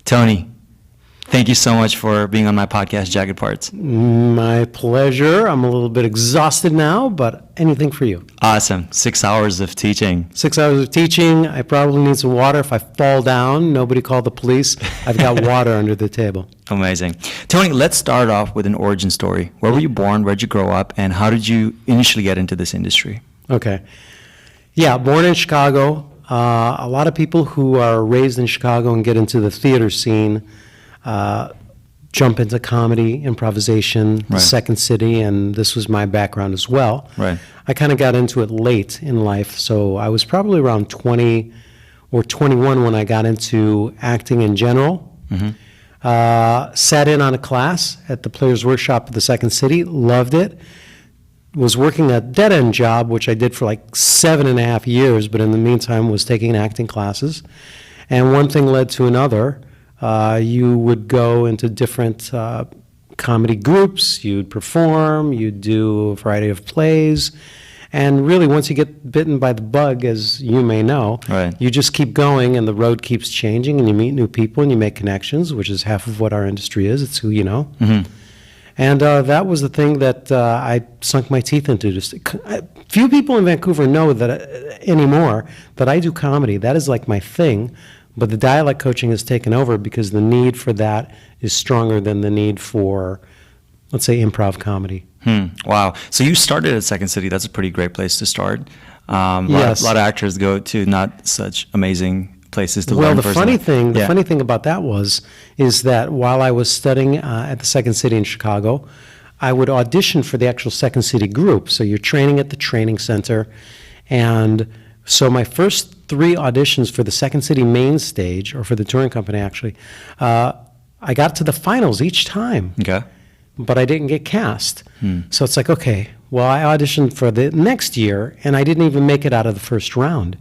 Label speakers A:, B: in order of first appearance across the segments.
A: Tony, thank you so much for being on my podcast, Jagged Parts.
B: My pleasure. I'm a little bit exhausted now, but anything for you.
A: Awesome. 6 hours of teaching.
B: 6 hours of teaching. I probably need some water. If I fall down, nobody call the police. I've got water under the table.
A: Amazing. Tony, let's start off with an origin story. Where were you born? Where'd you grow up? And how did you initially get into this industry?
B: Okay. Yeah, born in Chicago. A lot of people who are raised in Chicago and get into the theater scene jump into comedy, improvisation, the Second City, and this was my background as well.
A: Right.
B: I kind of got into it late in life, so I was probably around 20 or 21 when I got into acting in general. Mm-hmm. Sat in on a class at the Players Workshop of the Second City, loved it. Was working a dead-end job, which I did for like 7.5 years, but in the meantime was taking acting classes. And one thing led to another. You would go into different comedy groups, you'd perform, you'd do a variety of plays, and really once you get bitten by the bug, as you may know, you just keep going and the road keeps changing and you meet new people and you make connections, which is half of what our industry is. It's who you know. Mm-hmm. And that was the thing that I sunk my teeth into. Just few people in Vancouver know that anymore that I do comedy. That is like my thing. But the dialect coaching has taken over because the need for that is stronger than the need for, let's say, improv comedy.
A: Wow. So you started at Second City. That's a pretty great place to start.
B: Yes.
A: A lot of actors go to not such amazing places to
B: well,
A: learn.
B: The funny thing about that is that while I was studying at the Second City in Chicago, I would audition for the actual Second City group. So you're training at the training center, and so my first 3 auditions for the Second City main stage, or for the touring company actually, I got to the finals each time.
A: Okay.
B: But I didn't get cast. So it's like, okay, well, I auditioned for the next year, and I didn't even make it out of the first round.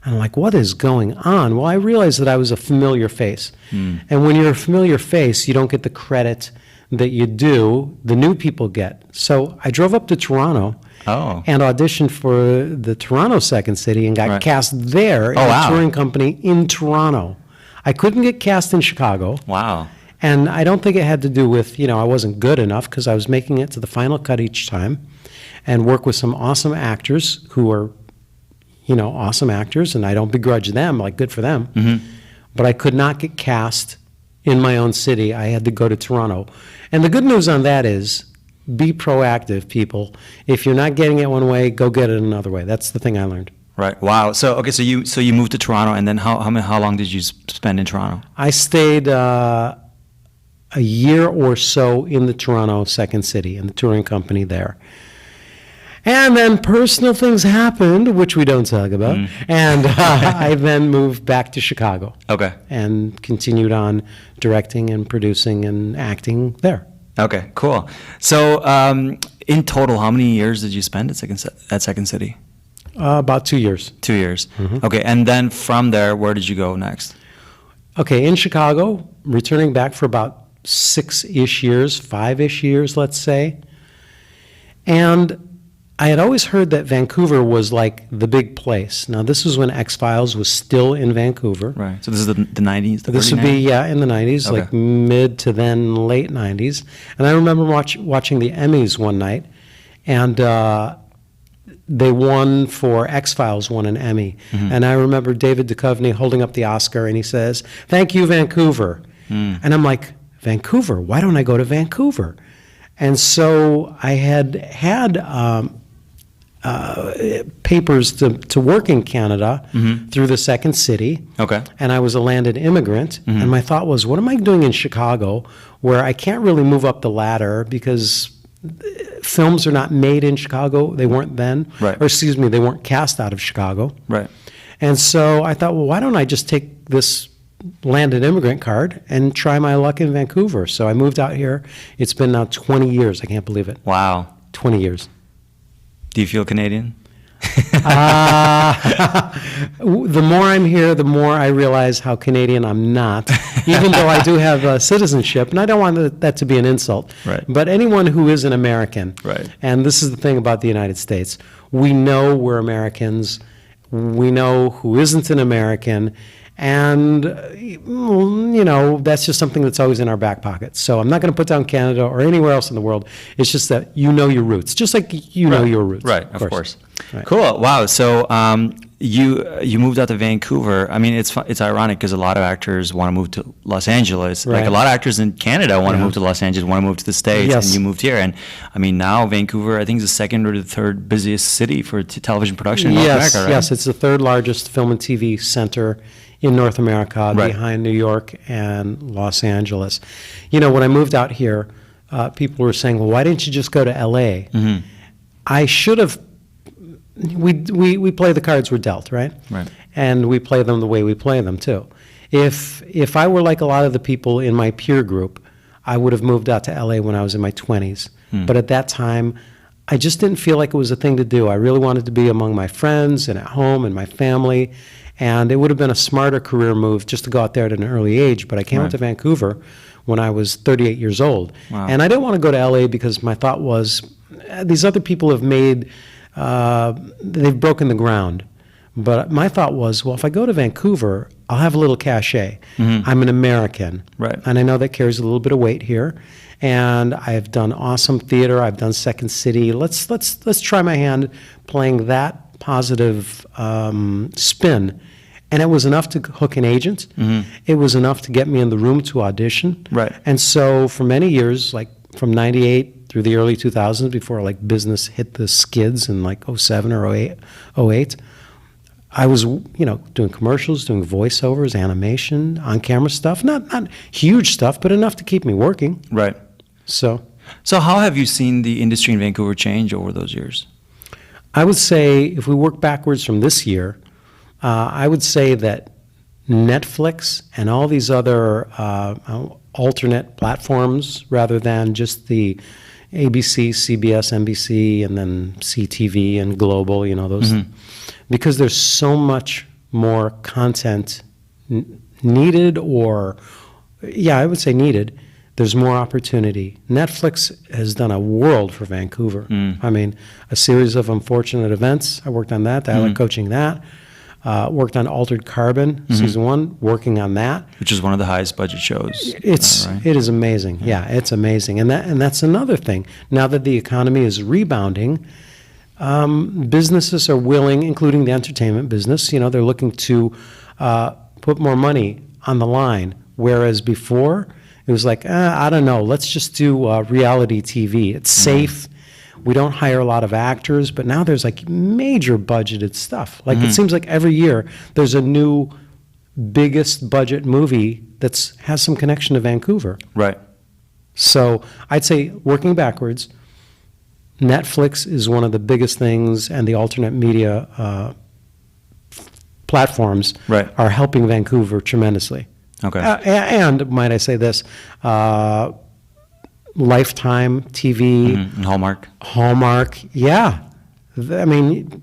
B: And I'm like, what is going on? Well, I realized that I was a familiar face. And when you're a familiar face, you don't get the credit that you do, the new people get. So I drove up to Toronto and auditioned for the Toronto Second City and got cast there in a touring company in Toronto. I couldn't get cast in Chicago.
A: Wow.
B: And I don't think it had to do with, I wasn't good enough, because I was making it to the final cut each time and work with some awesome actors who are awesome actors, and I don't begrudge them, like, good for them. Mm-hmm. But I could not get cast in my own city. I had to go to Toronto. And the good news on that is, be proactive, people. If you're not getting it one way, go get it another way. That's the thing I learned.
A: Right. Wow. So you moved to Toronto, and then how long did you spend in Toronto?
B: I stayed a year or so in the Toronto Second City, in the touring company there. And then personal things happened, which we don't talk about. And I then moved back to Chicago. Okay. And continued on directing and producing and acting there.
A: Okay, cool. So in total, how many years did you spend at Second City?
B: About 2 years.
A: 2 years. Mm-hmm. Okay, and then from there, where did you go next?
B: Okay, in Chicago, returning back for about 6-ish years, 5-ish years, let's say. And I had always heard that Vancouver was like the big place. Now, this was when X-Files was still in Vancouver.
A: Right. So this is the 90s?
B: This would be, in the 90s, okay. Like mid to then late 90s. And I remember watching the Emmys one night, and they won for X-Files, won an Emmy. Mm-hmm. And I remember David Duchovny holding up the Oscar, and he says, "Thank you, Vancouver." And I'm like, Vancouver? Why don't I go to Vancouver? And so I had papers to work in Canada through the Second City. Okay. And I was a landed immigrant. And my thought was, what am I doing in Chicago where I can't really move up the ladder because films are not made in Chicago? They weren't then. Right. Or excuse me, they weren't cast out of Chicago. Right. And so I thought, well, why don't I just take this landed immigrant card and try my luck in Vancouver? So I moved out here. It's been now 20 years. I can't believe it. Wow. 20 years.
A: Do you feel Canadian?
B: The more I'm here, the more I realize how Canadian I'm not, even though I do have citizenship, and I don't want that to be an insult. Right. But anyone who is an American, right. And this is the thing about the United States, we know we're Americans. We know who isn't an American. And, that's just something that's always in our back pocket. So I'm not going to put down Canada or anywhere else in the world. It's just that you know your roots, just like you know your roots.
A: Right, of course.
B: Right.
A: Cool. Wow. So you moved out to Vancouver. I mean, it's ironic because a lot of actors want to move to Los Angeles.
B: Right.
A: Like a lot of actors in Canada want to move to Los Angeles, want to move to the States,
B: Yes.
A: and you moved here. And I mean, now Vancouver, I think, is the second or the third busiest city for television production in North America, right?
B: Yes, it's the third largest film and TV center in North America,
A: Right.
B: behind New York and Los Angeles. When I moved out here, people were saying, well, why didn't you just go to LA?
A: Mm-hmm.
B: I should have. We play the cards we're dealt, right?
A: Right.
B: And we play them the way we play them, too. If I were like a lot of the people in my peer group, I would have moved out to LA when I was in my 20s. But at that time, I just didn't feel like it was a thing to do. I really wanted to be among my friends and at home and my family. And it would have been a smarter career move just to go out there at an early age. But I came out to Vancouver when I was 38 years old.
A: Wow.
B: And I didn't want to go to LA because my thought was, these other people have they've broken the ground. But my thought was, well, if I go to Vancouver, I'll have a little cachet. I'm an American.
A: Right.
B: And I know that carries a little bit of weight here. And I've done awesome theater. I've done Second City. Let's try my hand playing that positive spin. And it was enough to hook an agent. It was enough to get me in the room to audition.
A: Right.
B: And so for many years, like from 98 through the early 2000s, before like business hit the skids in like 07 or 08, I was, doing commercials, doing voiceovers, animation, on-camera stuff. Not huge stuff, but enough to keep me working.
A: Right.
B: So
A: how have you seen the industry in Vancouver change over those years?
B: I would say if we work backwards from this year, I would say that Netflix and all these other alternate platforms, rather than just the ABC, CBS, NBC, and then CTV and Global, those, because there's so much more content needed, I would say needed. There's more opportunity. Netflix has done a world for Vancouver. I mean, a series of unfortunate events. I worked on that, dialect coaching that. Worked on Altered Carbon, season 1, working on that.
A: Which is one of the highest budget shows.
B: It is amazing. Yeah, it's amazing. And that's another thing. Now that the economy is rebounding, businesses are willing, including the entertainment business, they're looking to put more money on the line. Whereas before, it was like, I don't know, let's just do reality TV. It's safe. We don't hire a lot of actors, but now there's like major budgeted stuff. Like it seems like every year there's a new biggest budget movie that has some connection to Vancouver.
A: Right.
B: So I'd say, working backwards, Netflix is one of the biggest things, and the alternate media platforms are helping Vancouver tremendously.
A: Okay.
B: And might I say this, Lifetime TV,
A: And
B: Hallmark, yeah. I mean,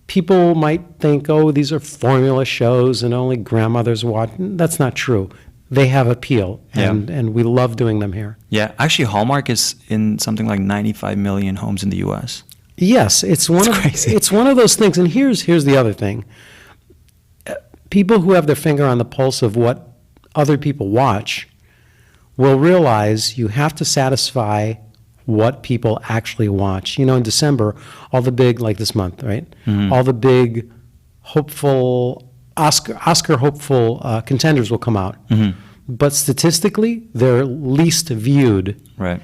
B: people might think, oh, these are formula shows and only grandmothers watch. That's not true. They have appeal, and we love doing them here.
A: Yeah, actually, Hallmark is in something like 95 million homes in the U.S.
B: Yes, it's crazy. It's one of those things. And here's the other thing. People who have their finger on the pulse of what other people watch will realize you have to satisfy what people actually watch. In December, all the big, like this month, right? All the big hopeful, Oscar hopeful contenders will come out. But statistically, they're least viewed.
A: Right.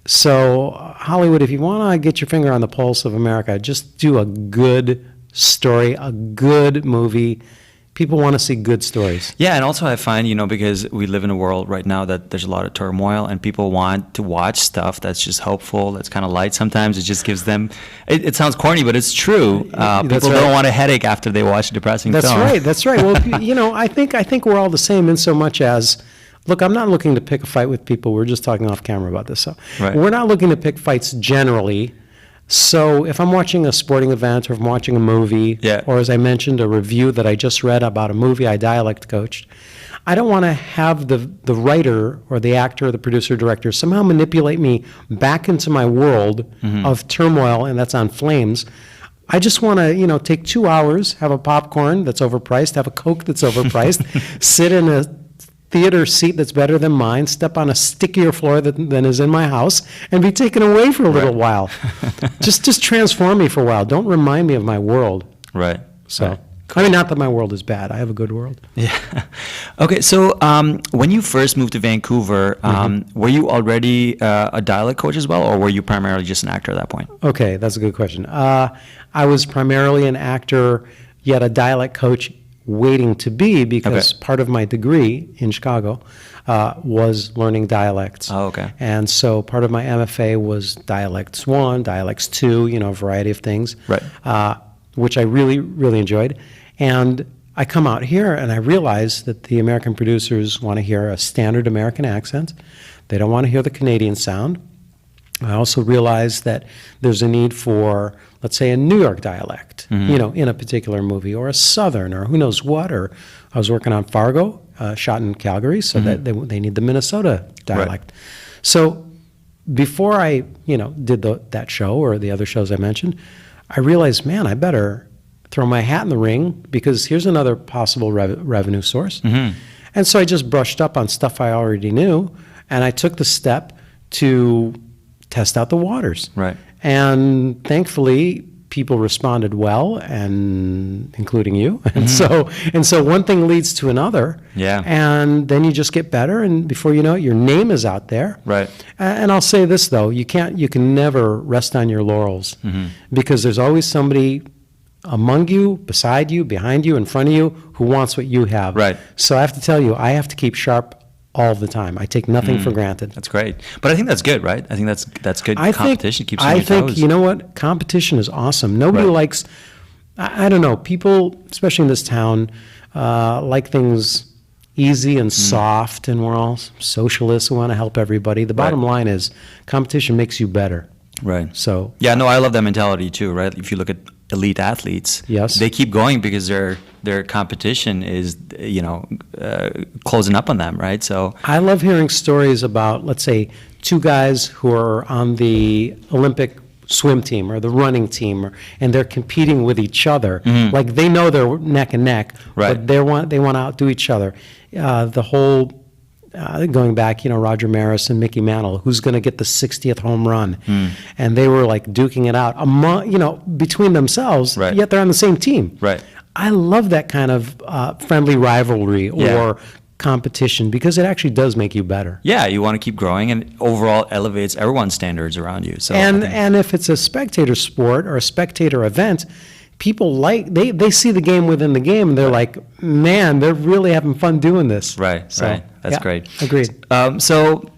B: So Hollywood, if you want to get your finger on the pulse of America, just do a good story, a good movie. People want to see good stories.
A: Yeah, and also I find, because we live in a world right now that there's a lot of turmoil, and people want to watch stuff that's just hopeful, that's kind of light sometimes. It just gives them, it sounds corny, but it's true. People don't want a headache after they watch a depressing film.
B: That's right. Well, I think we're all the same in so much as, look, I'm not looking to pick a fight with people. We're just talking off camera about this. So we're not looking to pick fights generally. So if I'm watching a sporting event, or if I'm watching a movie, or as I mentioned, a review that I just read about a movie I dialect coached, I don't want to have the writer or the actor or the producer or director somehow manipulate me back into my world of turmoil, and that's on flames. I just want to, take 2 hours, have a popcorn that's overpriced, have a Coke that's overpriced, sit in a theater seat that's better than mine, step on a stickier floor than is in my house, and be taken away for a little while. Just transform me for a while. Don't remind me of my world.
A: Right.
B: So,
A: Right.
B: I mean, not that my world is bad. I have a good world.
A: Yeah. Okay. So when you first moved to Vancouver, were you already a dialect coach as well, or were you primarily just an actor at that point?
B: Okay, that's a good question. I was primarily an actor, yet a dialect coach waiting to be, because part of my degree in Chicago was learning dialects.
A: Oh, okay.
B: And so part of my MFA was Dialects 1, Dialects 2, a variety of things,
A: Right.
B: which I really, really enjoyed. And I come out here and I realize that the American producers want to hear a standard American accent. They don't want to hear the Canadian sound. I also realize that there's a need for, let's say, a New York dialect, in a particular movie, or a Southern, or who knows what. Or I was working on Fargo, shot in Calgary, so that they need the Minnesota dialect. Right. So before I, did that show or the other shows I mentioned, I realized, man, I better throw my hat in the ring, because here's another possible revenue source. And so I just brushed up on stuff I already knew, and I took the step to test out the waters.
A: Right.
B: And thankfully, people responded well, and including you. And so one thing leads to another.
A: Yeah.
B: And then you just get better, and before you know it, your name is out there.
A: Right.
B: And I'll say this though, you can never rest on your laurels, because there's always somebody among you, beside you, behind you, in front of you, who wants what you have.
A: Right.
B: So I have to tell you, I have to keep sharp all the time. I take nothing for granted.
A: That's great. But I think that's good, right? I think that's good competition. Keeps you on your toes.
B: You know what? Competition is awesome. Nobody likes, I don't know, people, especially in this town, like things easy and soft, and we're all socialists who want to help everybody. The bottom line is competition makes you better.
A: Right.
B: So
A: yeah, no, I love that mentality too, right? If you look at elite athletes,
B: yes,
A: they keep going because their competition is, closing up on them, right? So
B: I love hearing stories about, let's say, two guys who are on the Olympic swim team or the running team, and they're competing with each other. Like they know they're neck and neck,
A: right,
B: but they want to outdo each other. The whole going back, Roger Maris and Mickey Mantle, who's going to get the 60th home run, and they were like duking it out among, between themselves.
A: Right.
B: Yet they're on the same team.
A: Right.
B: I love that kind of friendly rivalry or competition, because it actually does make you better.
A: Yeah, you want to keep growing, and overall elevates everyone's standards around you. So
B: and if it's a spectator sport or a spectator event, people they see the game within the game, and they're like, man, they're really having fun doing this.
A: Right. So, right. That's great.
B: Agreed.
A: So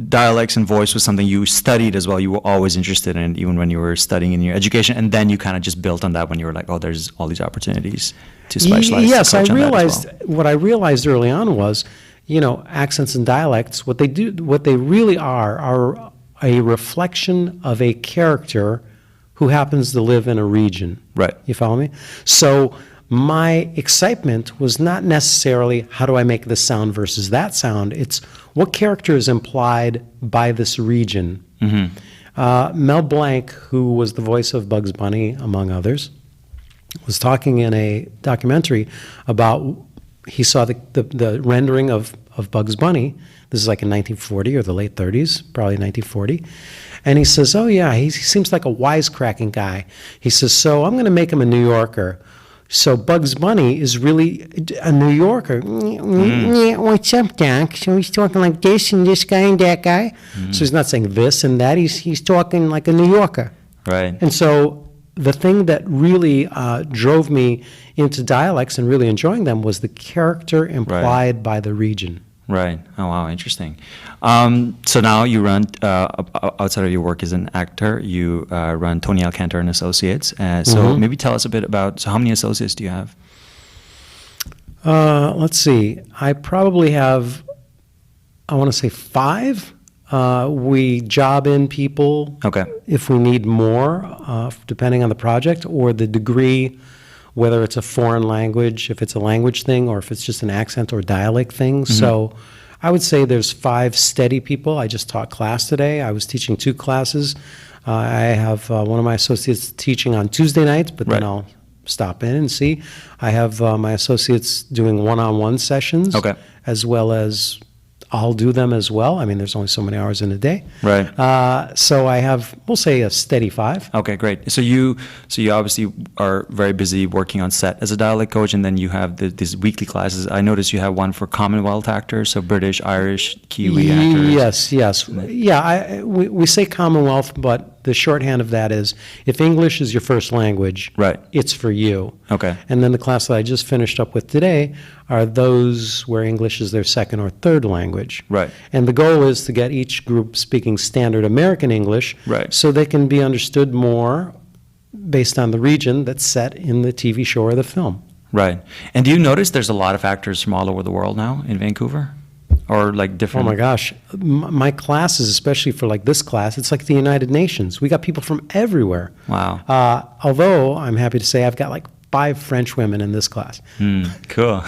A: dialects and voice was something you studied as well. You were always interested in it, even when you were studying in your education, and then you kind of just built on that when you were like, oh, there's all these opportunities to specialize.
B: Yes, I realized
A: what
B: I realized early on was, accents and dialects, what they really are a reflection of a character who happens to live in a region.
A: Right.
B: You follow me? So my excitement was not necessarily how do I make this sound versus that sound. It's what character is implied by this region. Mel Blanc, who was the voice of Bugs Bunny, among others, was talking in a documentary about, he saw the rendering of Bugs Bunny. This is like in 1940 or the late 30s, probably 1940. And he says, oh yeah, he seems like a wisecracking guy. He says, so I'm going to make him a New Yorker. So Bugs Bunny is really a New Yorker. What's up, Doc? So he's talking like this and this guy and that guy. So he's not saying this and that. He's talking like a New Yorker.
A: Right.
B: And so the thing that really drove me into dialects and really enjoying them was the character implied by the region.
A: Right. Oh, wow. Interesting. So now you run, outside of your work as an actor, you run Tony Alcantar and Associates. So maybe tell us a bit about, so how many associates do you have?
B: Let's see. I probably have, I want to say 5. We job in people if we need more, depending on the project or the degree, whether it's a foreign language, if it's a language thing, or if it's just an accent or dialect thing. So I would say there's 5 steady people. I just taught class today. I was teaching 2 classes I have one of my associates teaching on Tuesday nights, but then
A: Right.
B: I'll stop in and see. I have my associates doing one-on-one sessions,
A: Okay.
B: as well as I'll do them as well. I mean, there's only so many hours in a day.
A: Right.
B: So I have, we'll say, a steady 5.
A: Okay, great. So you obviously are very busy working on set as a dialect coach, and then you have these weekly classes. I noticed you have one for Commonwealth actors, so British, Irish, Kiwi actors.
B: Yes. Yeah, we say Commonwealth, but the shorthand of that is if English is your first language,
A: Right.
B: it's for you.
A: Okay.
B: And then the class that I just finished up with today are those where English is their second or third language.
A: Right.
B: And the goal is to get each group speaking standard American English,
A: Right.
B: so they can be understood more based on the region that's set in the TV show or the film.
A: Right. And do you notice there's a lot of actors from all over the world now in Vancouver? Or like
B: Oh
A: different?
B: my gosh, my classes, especially for like this class, it's like the United Nations. We got people from everywhere.
A: Wow.
B: Although I'm happy to say I've got like 5 French women in this class,
A: Cool.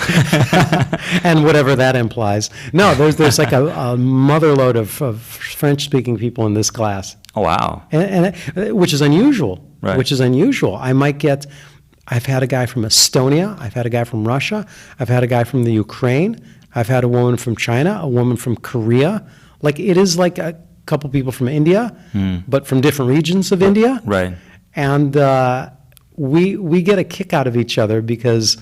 B: and whatever that implies. No, there's like a motherload of French-speaking people in this class,
A: Oh, wow.
B: and which is unusual.
A: Right.
B: Which is unusual. I've had a guy from Estonia. I've had a guy from Russia. I've had a guy from the Ukraine. I've had a woman from China, a woman from Korea. Like, it is like a couple people from India, but from different regions of India.
A: Right.
B: And we get a kick out of each other because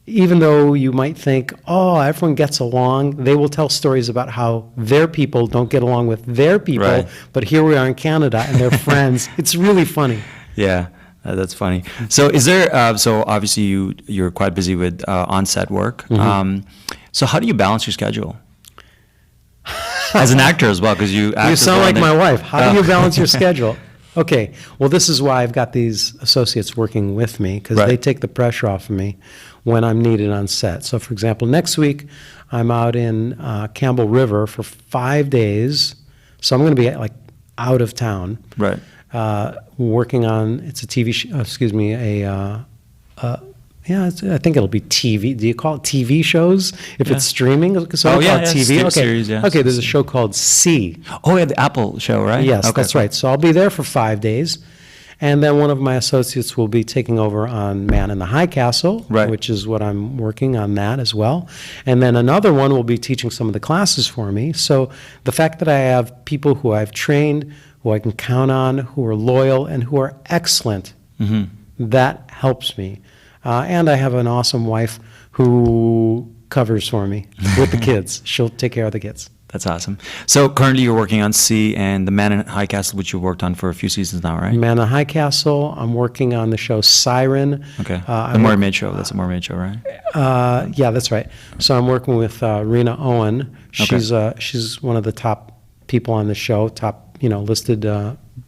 B: even though you might think, oh, everyone gets along, they will tell stories about how their people don't get along with their people,
A: Right.
B: but here we are in Canada and they're friends. It's really funny.
A: Yeah. That's funny. So is there, so obviously you're quite busy with on-set work. So how do you balance your schedule? As an actor as well, because you act
B: You
A: as
B: sound
A: well,
B: like
A: and
B: my
A: then-
B: wife. How do you balance your schedule? Okay, well, this is why I've got these associates working with me, because
A: Right.
B: they take the pressure off of me when I'm needed on set. So, for example, next week, I'm out in Campbell River for 5 days. So I'm going to be like out of town.
A: Right.
B: Working on, it's a TV, I think it'll be TV. Do you call it TV shows if
A: Yeah.
B: it's streaming? So
A: Oh,
B: I
A: yeah,
B: call it
A: yeah,
B: TV.
A: stream
B: Okay.
A: series, yeah.
B: Okay, there's a show called C.
A: Oh, yeah, the Apple show, right?
B: Yes,
A: Okay,
B: that's
A: cool.
B: right. So I'll be there for 5 days. And then one of my associates will be taking over on Man in the High Castle,
A: Right.
B: which is what I'm working on that as well. And then another one will be teaching some of the classes for me. So the fact that I have people who I've trained, who I can count on, who are loyal, and who are excellent, that helps me. And I have an awesome wife who covers for me with the kids. She'll take care of the kids.
A: That's awesome. So currently you're working on C and the Man in High Castle, which you've worked on for a few seasons now, right?
B: Man in the High Castle, I'm working on the show Siren.
A: Okay.
B: I
A: The
B: work-
A: Mermaid Show. That's a Mermaid Show, right?
B: Yeah, that's right. So I'm working with Rena Owen. She's one of the top people on the show, top listed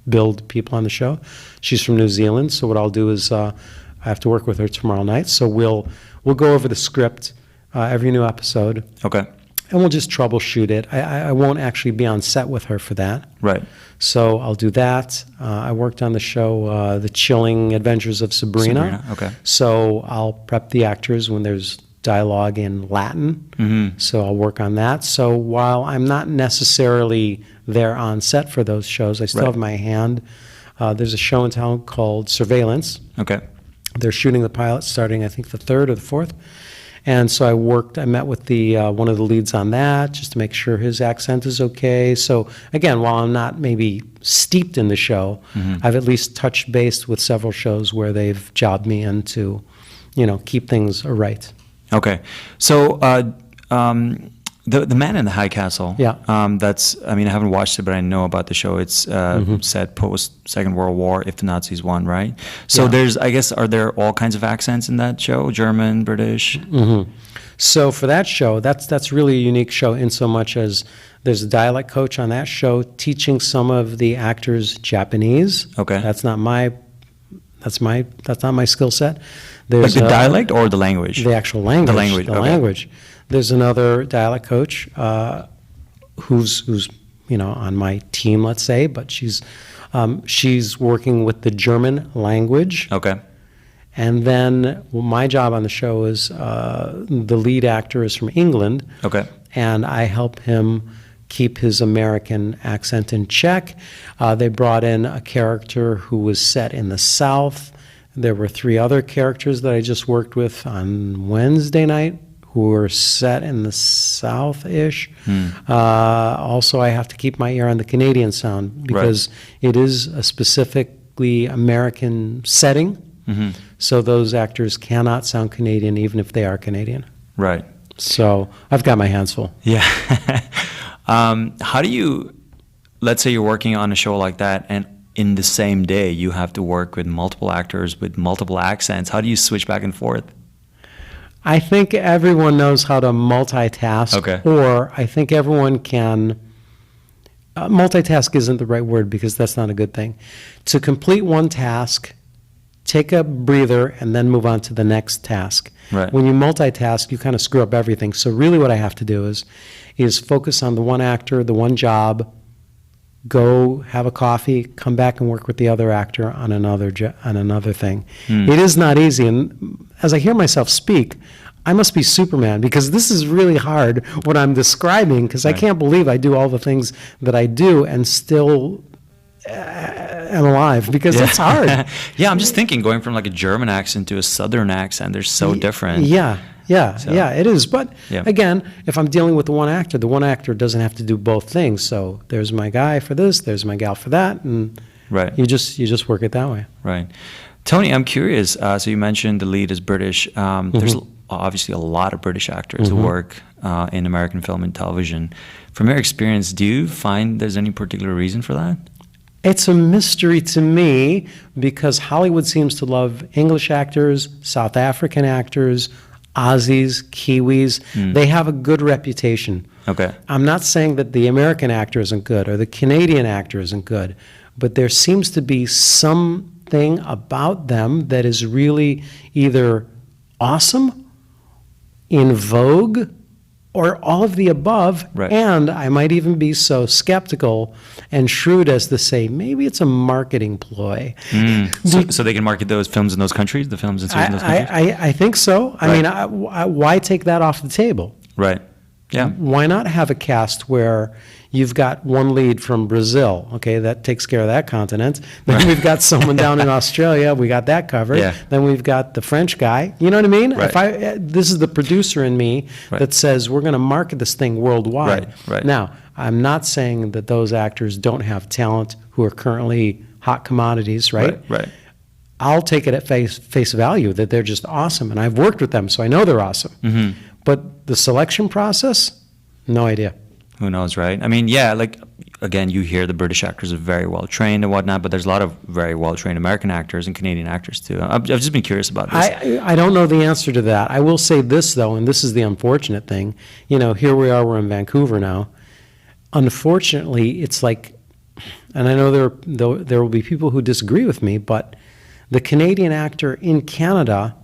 B: billed people on the show. She's from New Zealand. So what I'll do is I have to work with her tomorrow night. So we'll go over the script every new episode,
A: Okay.
B: and we'll just troubleshoot it. I won't actually be on set with her for that.
A: Right.
B: So I'll do that. I worked on the show The Chilling Adventures of Sabrina.
A: Sabrina, okay.
B: So I'll prep the actors when there's dialogue in Latin. So I'll work on that. So while I'm not necessarily there on set for those shows, I still
A: Right.
B: have my hand. There's a show in town called Surveillance.
A: Okay.
B: They're shooting the pilot starting, I think, the 3rd or the 4th. And so I met with the one of the leads on that just to make sure his accent is okay. So again, while I'm not maybe steeped in the show, I've at least touched base with several shows where they've jobbed me in to, keep things right.
A: Okay. So the Man in the High Castle.
B: Yeah.
A: I haven't watched it, but I know about the show. It's set post Second World War, if the Nazis won, right? So
B: Yeah.
A: are there all kinds of accents in that show? German, British?
B: So for that show, that's really a unique show in so much as there's a dialect coach on that show teaching some of the actors Japanese.
A: Okay.
B: That's not my skill set.
A: Like
B: There's
A: the dialect or the language?
B: the actual language.
A: The language,
B: The
A: okay.
B: language. There's another dialect coach who's on my team, let's say, but she's working with the German language.
A: Okay.
B: And then my job on the show is the lead actor is from England.
A: Okay.
B: And I help him keep his American accent in check. They brought in a character who was set in the South. There were 3 other characters that I just worked with on Wednesday night who were set in the South-ish. Also, I have to keep my ear on the Canadian sound because it is a specifically American setting. So those actors cannot sound Canadian even if they are Canadian.
A: Right.
B: So I've got my hands full.
A: Yeah. How do you, let's say you're working on a show like that, and in the same day you have to work with multiple actors with multiple accents. How do you switch back and forth?
B: I think everyone knows how to multitask.
A: Okay.
B: Or I think everyone can, multitask isn't the right word because that's not a good thing. To complete one task, take a breather, and then move on to the next task.
A: Right.
B: When you multitask, you kind of screw up everything. So really what I have to do is focus on the one actor, the one job, go have a coffee, come back and work with the other actor on another thing. It is not easy. And as I hear myself speak, I must be Superman because this is really hard what I'm describing because I can't believe I do all the things that I do and still am alive because it's hard.
A: Yeah, I'm just thinking going from like a German accent to a Southern accent, they're so different.
B: Yeah, it is. But again, if I'm dealing with the one actor doesn't have to do both things. So there's my guy for this, there's my gal for that, and you just work it that way.
A: Right. Tony, I'm curious. So you mentioned the lead is British. There's obviously a lot of British actors who work in American film and television. From your experience, do you find there's any particular reason for that?
B: It's a mystery to me because Hollywood seems to love English actors, South African actors, Aussies, Kiwis. They have a good reputation.
A: Okay.
B: I'm not saying that the American actor isn't good or the Canadian actor isn't good, but there seems to be something about them that is really either awesome, in vogue, or all of the above, and I might even be so skeptical and shrewd as to say maybe it's a marketing ploy.
A: So they can market those films in those countries, the films and series in those countries?
B: I think so. I mean, why take that off the table?
A: Right. Yeah.
B: Why not have a cast where you've got one lead from Brazil? Okay, that takes care of that continent. Then we've got someone down in Australia. We got that covered.
A: Yeah.
B: Then we've got the French guy. You know what I mean?
A: Right.
B: This is the producer in me that says we're going to market this thing worldwide.
A: Right.
B: Now, I'm not saying that those actors don't have talent who are currently hot commodities, right?
A: Right.
B: I'll take it at face value that they're just awesome, and I've worked with them, so I know they're awesome. But the selection process, no idea.
A: Who knows, right? I mean, yeah, like, again, you hear the British actors are very well trained and whatnot, but there's a lot of very well trained American actors and Canadian actors too. I've just been curious about this.
B: I don't know the answer to that. I will say this, though, and this is the unfortunate thing. You know, here we are, we're in Vancouver now. Unfortunately, it's like, and I know there will be people who disagree with me, but the Canadian actor in Canada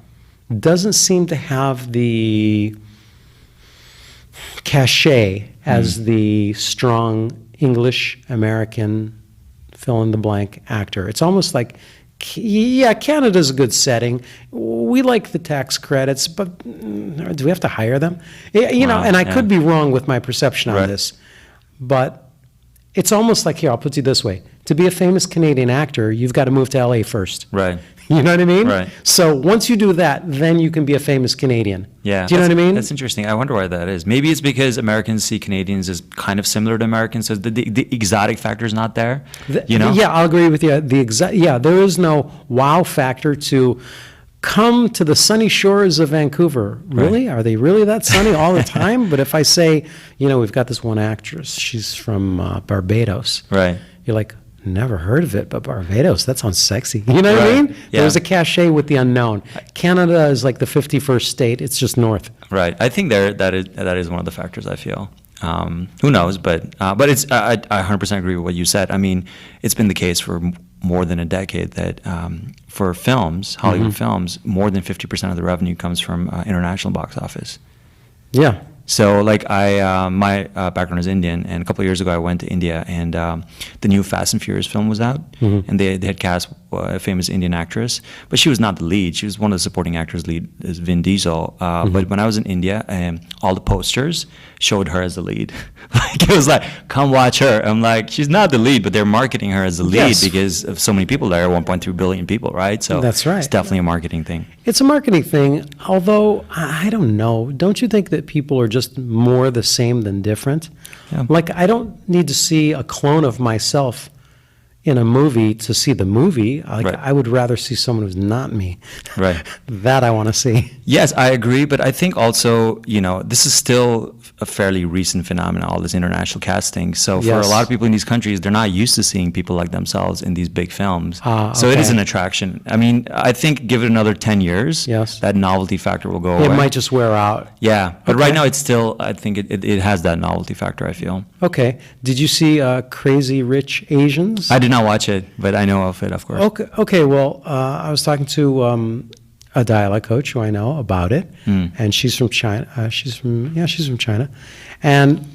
B: doesn't seem to have the cachet as the strong English American fill-in-the-blank actor. It's almost like, yeah, Canada's a good setting. We like the tax credits, but do we have to hire them? You know, and I could be wrong with my perception on this, but it's almost like, here, I'll put it this way. To be a famous Canadian actor, you've got to move to LA first.
A: Right.
B: You know what I mean?
A: Right.
B: So once you do that, then you can be a famous Canadian.
A: Yeah.
B: Do you know what I mean?
A: That's interesting. I wonder why that is. Maybe it's because Americans see Canadians as kind of similar to Americans, so the exotic factor is not there. You know?
B: Yeah, I'll agree with you. There is no wow factor to come to the sunny shores of Vancouver. Really? Are they really that sunny all the time? But if I say, you know, we've got this one actress, she's from Barbados.
A: Right.
B: You're like, never heard of it, but Barbados, that sounds sexy. You know what I mean?
A: Yeah.
B: There's a cachet with the unknown. Canada is like the 51st state. It's just north.
A: Right. I think that is one of the factors, I feel. Who knows? But it's I 100% agree with what you said. I mean, it's been the case for more than a decade that for films, Hollywood films, more than 50% of the revenue comes from international box office.
B: Yeah.
A: So, like, my background is Indian, and a couple of years ago I went to India, and the new Fast and Furious film was out, and they had cast a famous Indian actress, but she was not the lead. She was one of the supporting actors. Lead is Vin Diesel. But when I was in India, all the posters showed her as the lead. Like it was like, come watch her. I'm like, she's not the lead, but they're marketing her as the lead because of so many people there, 1.3 billion people, right? So
B: that's right.
A: It's definitely a marketing thing.
B: It's a marketing thing, although I don't know. Don't you think that people are just more the same than different?
A: Yeah.
B: Like, I don't need to see a clone of myself in a movie to see the movie. Like,
A: Right.
B: I would rather see someone who's not me.
A: Right.
B: That I want to see.
A: Yes, I agree, but I think also, this is still a fairly recent phenomenon, all this international casting. So for
B: Yes.
A: a lot of people in these countries, they're not used to seeing people like themselves in these big films. So it is
B: Okay.
A: an attraction. I mean, I think give it another 10 years,
B: Yes.
A: that novelty factor will go away.
B: It might just wear out.
A: Yeah, but
B: Okay.
A: right now it's still, I think it has that novelty factor, I feel.
B: Okay. Did you see Crazy Rich Asians?
A: I did not watch it, but I know of it, of course.
B: Okay. Well, I was talking to a dialect coach who I know about it, and she's from China. She's from China, and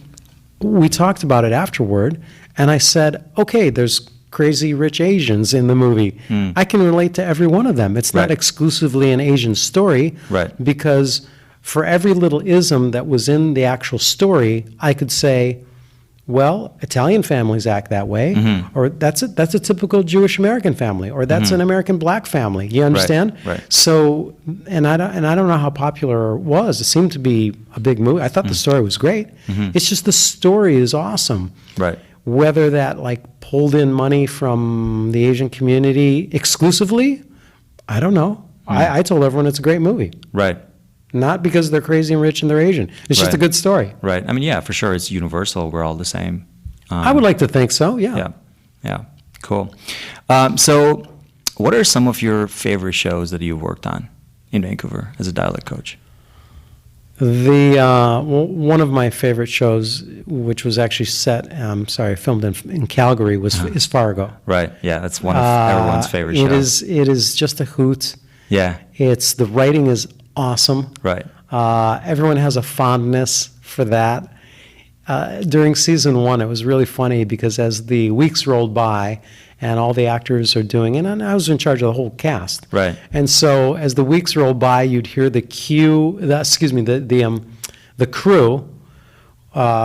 B: we talked about it afterward. And I said, okay, there's crazy rich Asians in the movie. I can relate to every one of them. It's not
A: Right.
B: exclusively an Asian story,
A: Right.
B: because for every little ism that was in the actual story, I could say, well, Italian families act that way, or that's a typical Jewish American family, or that's an American black family. You understand?
A: Right.
B: So, and I don't know how popular it was. It seemed to be a big movie. I thought the story was great. It's just the story is awesome.
A: Right.
B: Whether that like pulled in money from the Asian community exclusively, I don't know. I told everyone it's a great movie.
A: Right.
B: Not because they're crazy and rich and they're Asian. It's just a
A: Right.
B: good story.
A: Right. I mean, yeah, for sure. It's universal. We're all the same.
B: I would like to think so, yeah.
A: Yeah. Cool. So what are some of your favorite shows that you've worked on in Vancouver as a dialect coach?
B: One of my favorite shows, which was actually filmed in Calgary, is Fargo.
A: Right. Yeah. That's one of everyone's favorite shows.
B: It is just a hoot.
A: Yeah.
B: The writing is awesome.
A: Right.
B: Everyone has a fondness for that. During season 1, it was really funny because as the weeks rolled by and all the actors are doing, and I was in charge of the whole cast.
A: Right.
B: And so as the weeks rolled by, you'd hear the crew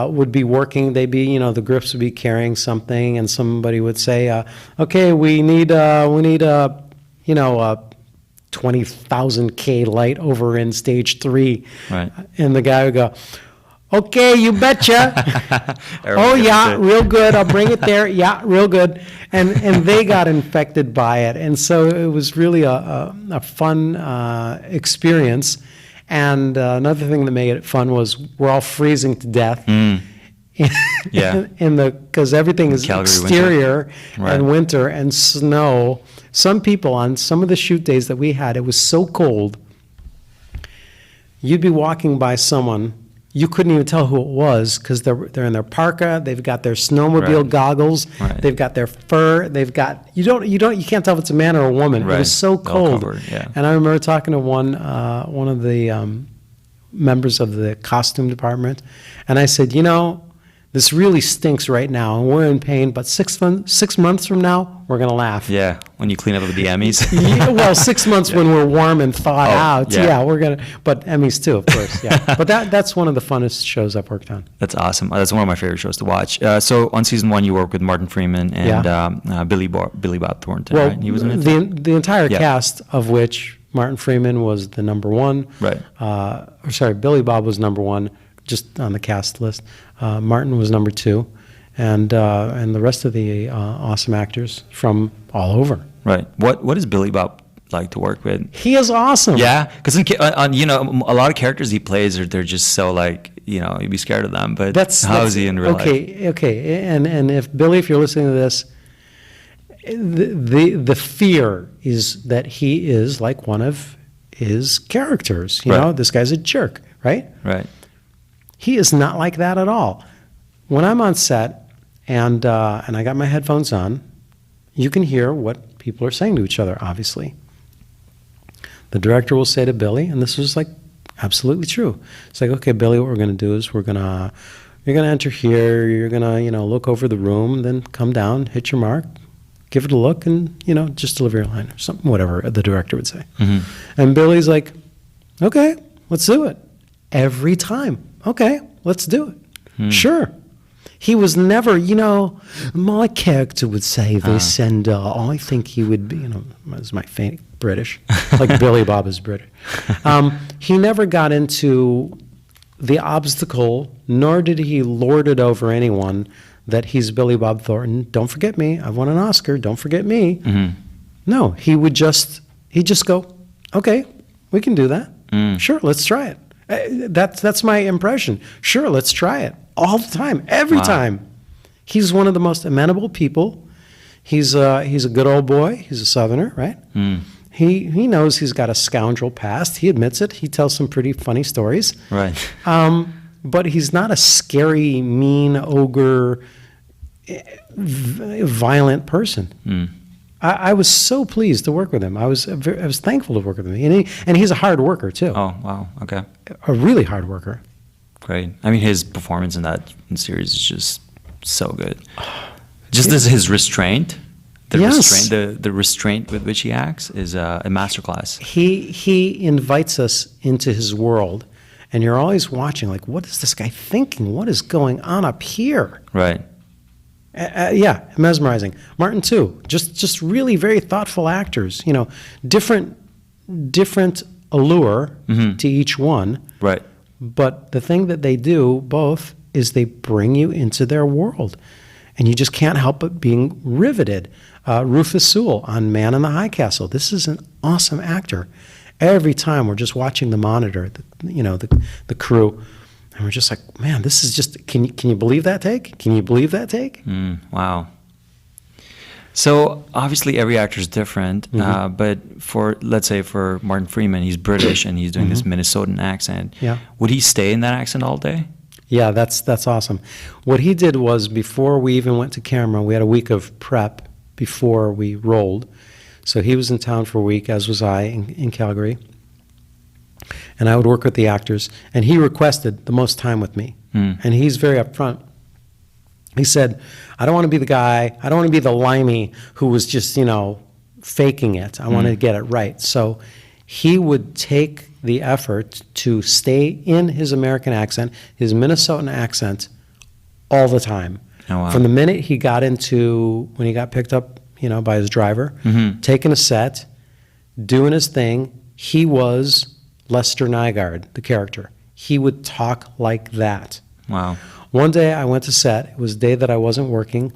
B: would be working. They'd be, the grips would be carrying something, and somebody would say, "Okay, we need a 20,000 K light over in stage 3."
A: Right.
B: And the guy would go, "Okay, you betcha."
A: Everyone
B: "Oh
A: gets
B: yeah,
A: it.
B: real good. I'll bring it there. Yeah, real good." And they got infected by it, and so it was really a fun experience. And another thing that made it fun was we're all freezing to death.
A: Yeah.
B: Because everything is
A: Calgary
B: exterior
A: winter.
B: and
A: Right.
B: winter and snow. Some people on some of the shoot days that we had, it was so cold. You'd be walking by someone, you couldn't even tell who it was because they're in their parka, they've got their snowmobile
A: Right.
B: goggles,
A: Right.
B: they've got their fur, you can't tell if it's a man or a woman. It
A: Right.
B: was so
A: All
B: cold.
A: covered, yeah.
B: And I remember talking to one of the members of the costume department, and I said, this really stinks right now, and we're in pain, but 6 months from now, we're going to laugh.
A: Yeah. When you clean up with the Emmys.
B: Yeah, well, 6 months when we're warm and thawed out.
A: yeah.
B: Yeah, we're going to, but Emmys too, of course, yeah. But that's one of the funnest shows I've worked on.
A: That's awesome. That's one of my favorite shows to watch. So on season 1, you work with Martin Freeman and Billy Bob Thornton,
B: Well,
A: right? He was in it?
B: the entire
A: Yeah.
B: cast of which Martin Freeman was the number 1.
A: Right.
B: Billy Bob was number 1, just on the cast list. Martin was number 2, and the rest of the awesome actors from all over.
A: Right. What is Billy Bob like to work with?
B: He is awesome.
A: Yeah, because a lot of characters he plays they're just so like you'd be scared of them. But how is he in real life?
B: Okay. And if you're listening to this, the fear is that he is like one of his characters.
A: Right.
B: This guy's a jerk, right?
A: Right.
B: He is not like that at all. When I'm on set and I got my headphones on, you can hear what people are saying to each other, obviously. The director will say to Billy, and this was like absolutely true. It's like, okay, Billy, what we're going to do is you're going to enter here, you're going to, look over the room, then come down, hit your mark, give it a look and, just deliver your line or something, whatever the director would say.
A: Mm-hmm.
B: And Billy's like, okay, let's do it. Every time. Okay, let's do it. Sure. He was never, my character would say this, and I think he would be, as my faint British, like Billy Bob is British. He never got into the obstacle, nor did he lord it over anyone that he's Billy Bob Thornton. Don't forget me. I won an Oscar. Don't forget me. Mm-hmm. No, he'd just go, okay, we can do that. Sure, let's try it. That's my impression. Sure, let's try it. All the time, every time. He's one of the most amenable people. He's a good old boy. He's a Southerner, right? He knows he's got a scoundrel past. He admits it. He tells some pretty funny stories.
A: Right.
B: But he's not a scary, mean, ogre, violent person. I was so pleased to work with him. I was thankful to work with him. And he's a hard worker, too.
A: Oh, wow. Okay.
B: A really hard worker.
A: Great. I mean, his performance in that series is just so good. Just as his restraint, the restraint with which he acts is a masterclass.
B: He invites us into his world, and you're always watching, like, what is this guy thinking? What is going on up here?
A: Right.
B: Yeah, mesmerizing. Martin too. Just really very thoughtful actors. Different allure to each one.
A: Right.
B: But the thing that they do both is they bring you into their world, and you just can't help but being riveted. Rufus Sewell on Man in the High Castle. This is an awesome actor. Every time we're just watching the monitor, the crew, and we're just like, man, this is just. Can you believe that take? Can you believe that take?
A: Wow. So obviously every actor is different, but let's say for Martin Freeman, he's British and he's doing this Minnesotan accent.
B: Yeah.
A: Would he stay in that accent all day?
B: Yeah, that's awesome. What he did was, before we even went to camera, we had a week of prep before we rolled. So he was in town for a week, as was I in Calgary. And I would work with the actors, and he requested the most time with me. And he's very upfront. He said, I don't want to be the guy, I don't want to be the limey who was just, faking it. I want to get it right. So he would take the effort to stay in his American accent, his Minnesotan accent, all the time.
A: Oh, wow.
B: From the minute he got when he got picked up, by his driver, taking a set, doing his thing, he was Lester Nygaard, the character. He would talk like that.
A: Wow.
B: One day I went to set. It was a day that I wasn't working.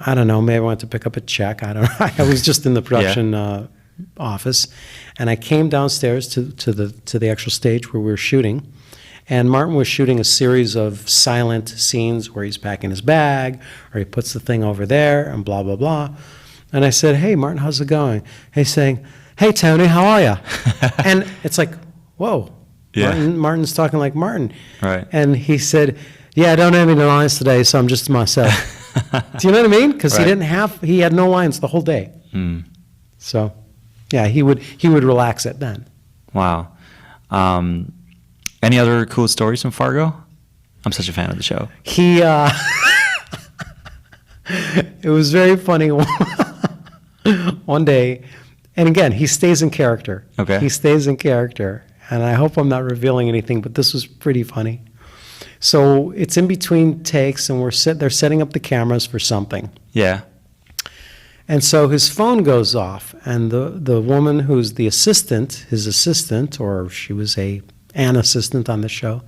B: I don't know, maybe I went to pick up a check. I don't know. I was just in the production office. And I came downstairs to the actual stage where we were shooting. And Martin was shooting a series of silent scenes where he's packing his bag, or he puts the thing over there, and blah, blah, blah. And I said, hey, Martin, how's it going? He's saying, hey, Tony, how are you? And it's like, whoa.
A: Yeah.
B: Martin's talking like Martin.
A: Right.
B: And he said, yeah, I don't have any lines today, so I'm just myself. Do you know what I mean? Because he had no lines the whole day. So, yeah, he would relax it then.
A: Wow. Any other cool stories from Fargo? I'm such a fan of the show.
B: It was very funny one day, and again, he stays in character.
A: Okay.
B: He stays in character, and I hope I'm not revealing anything, but this was pretty funny. So it's in between takes, and they're setting up the cameras for something.
A: Yeah.
B: And so his phone goes off, and the woman who's his assistant, or she was an assistant on the show,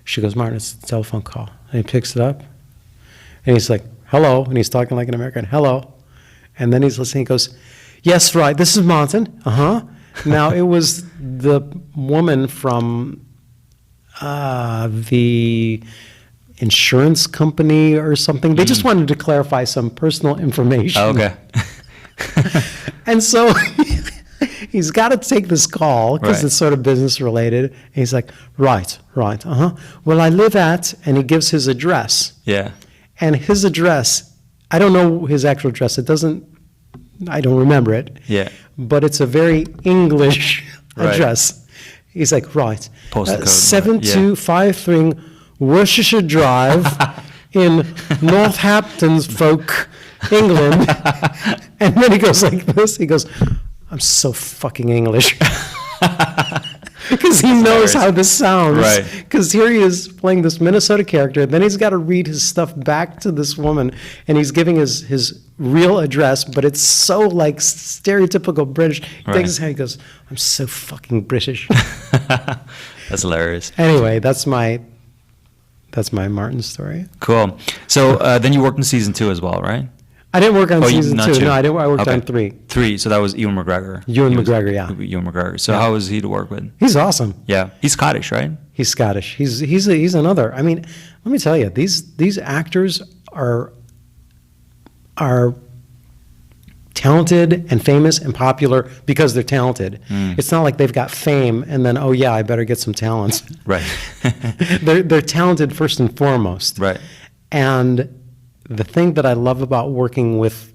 B: she goes, Martin, it's a telephone call. And he picks it up, and he's like, hello, and he's talking like an American, hello. And then he's listening, he goes, yes, right, this is Martin, Now, it was the woman from the insurance company or something. They just wanted to clarify some personal information.
A: Oh, okay.
B: And so he's got to take this call because it's sort of business related. And he's like, right, well, I live at, and he gives his address.
A: Yeah.
B: And his address, I don't know his actual address. I don't remember it.
A: Yeah.
B: But it's a very English address. He's like, right.
A: Postal code.
B: 7253 Worcestershire Drive in Northampton, folk. England. And then he goes like this. He goes, I'm so fucking English. Because he knows how this sounds.
A: Right.
B: Because here he is playing this Minnesota character. Then he's got to read his stuff back to this woman. And he's giving his real address, but it's so like stereotypical British. He takes his hand, he goes, I'm so fucking British.
A: That's hilarious.
B: Anyway, that's my Martin story.
A: Cool. So then you worked in season 2 as well, right?
B: I didn't work on
A: Oh,
B: season
A: not
B: 2.
A: two.
B: No, I worked
A: Okay.
B: on 3.
A: 3. So that was Ewan McGregor.
B: Ewan
A: He was-
B: McGregor, yeah.
A: Ewan McGregor. So how was he to work with?
B: He's awesome.
A: Yeah. He's Scottish, right?
B: He's Scottish. He's another. I mean, let me tell you, these actors are talented and famous and popular because they're talented. It's not like they've got fame and then, oh yeah, I better get some talent.
A: Right.
B: They're talented first and foremost.
A: Right.
B: And the thing that I love about working with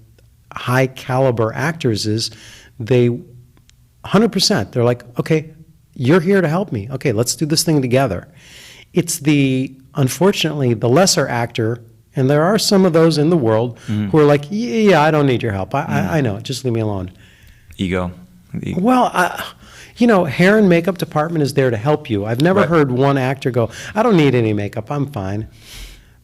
B: high caliber actors is they 100%, they're like, okay, you're here to help me. Okay, let's do this thing together. It's unfortunately, the lesser actor, and there are some of those in the world who are like, yeah, I don't need your help. I know it. Just leave me alone.
A: Ego.
B: Well, hair and makeup department is there to help you. I've never
A: Right.
B: heard one actor go, I don't need any makeup. I'm fine.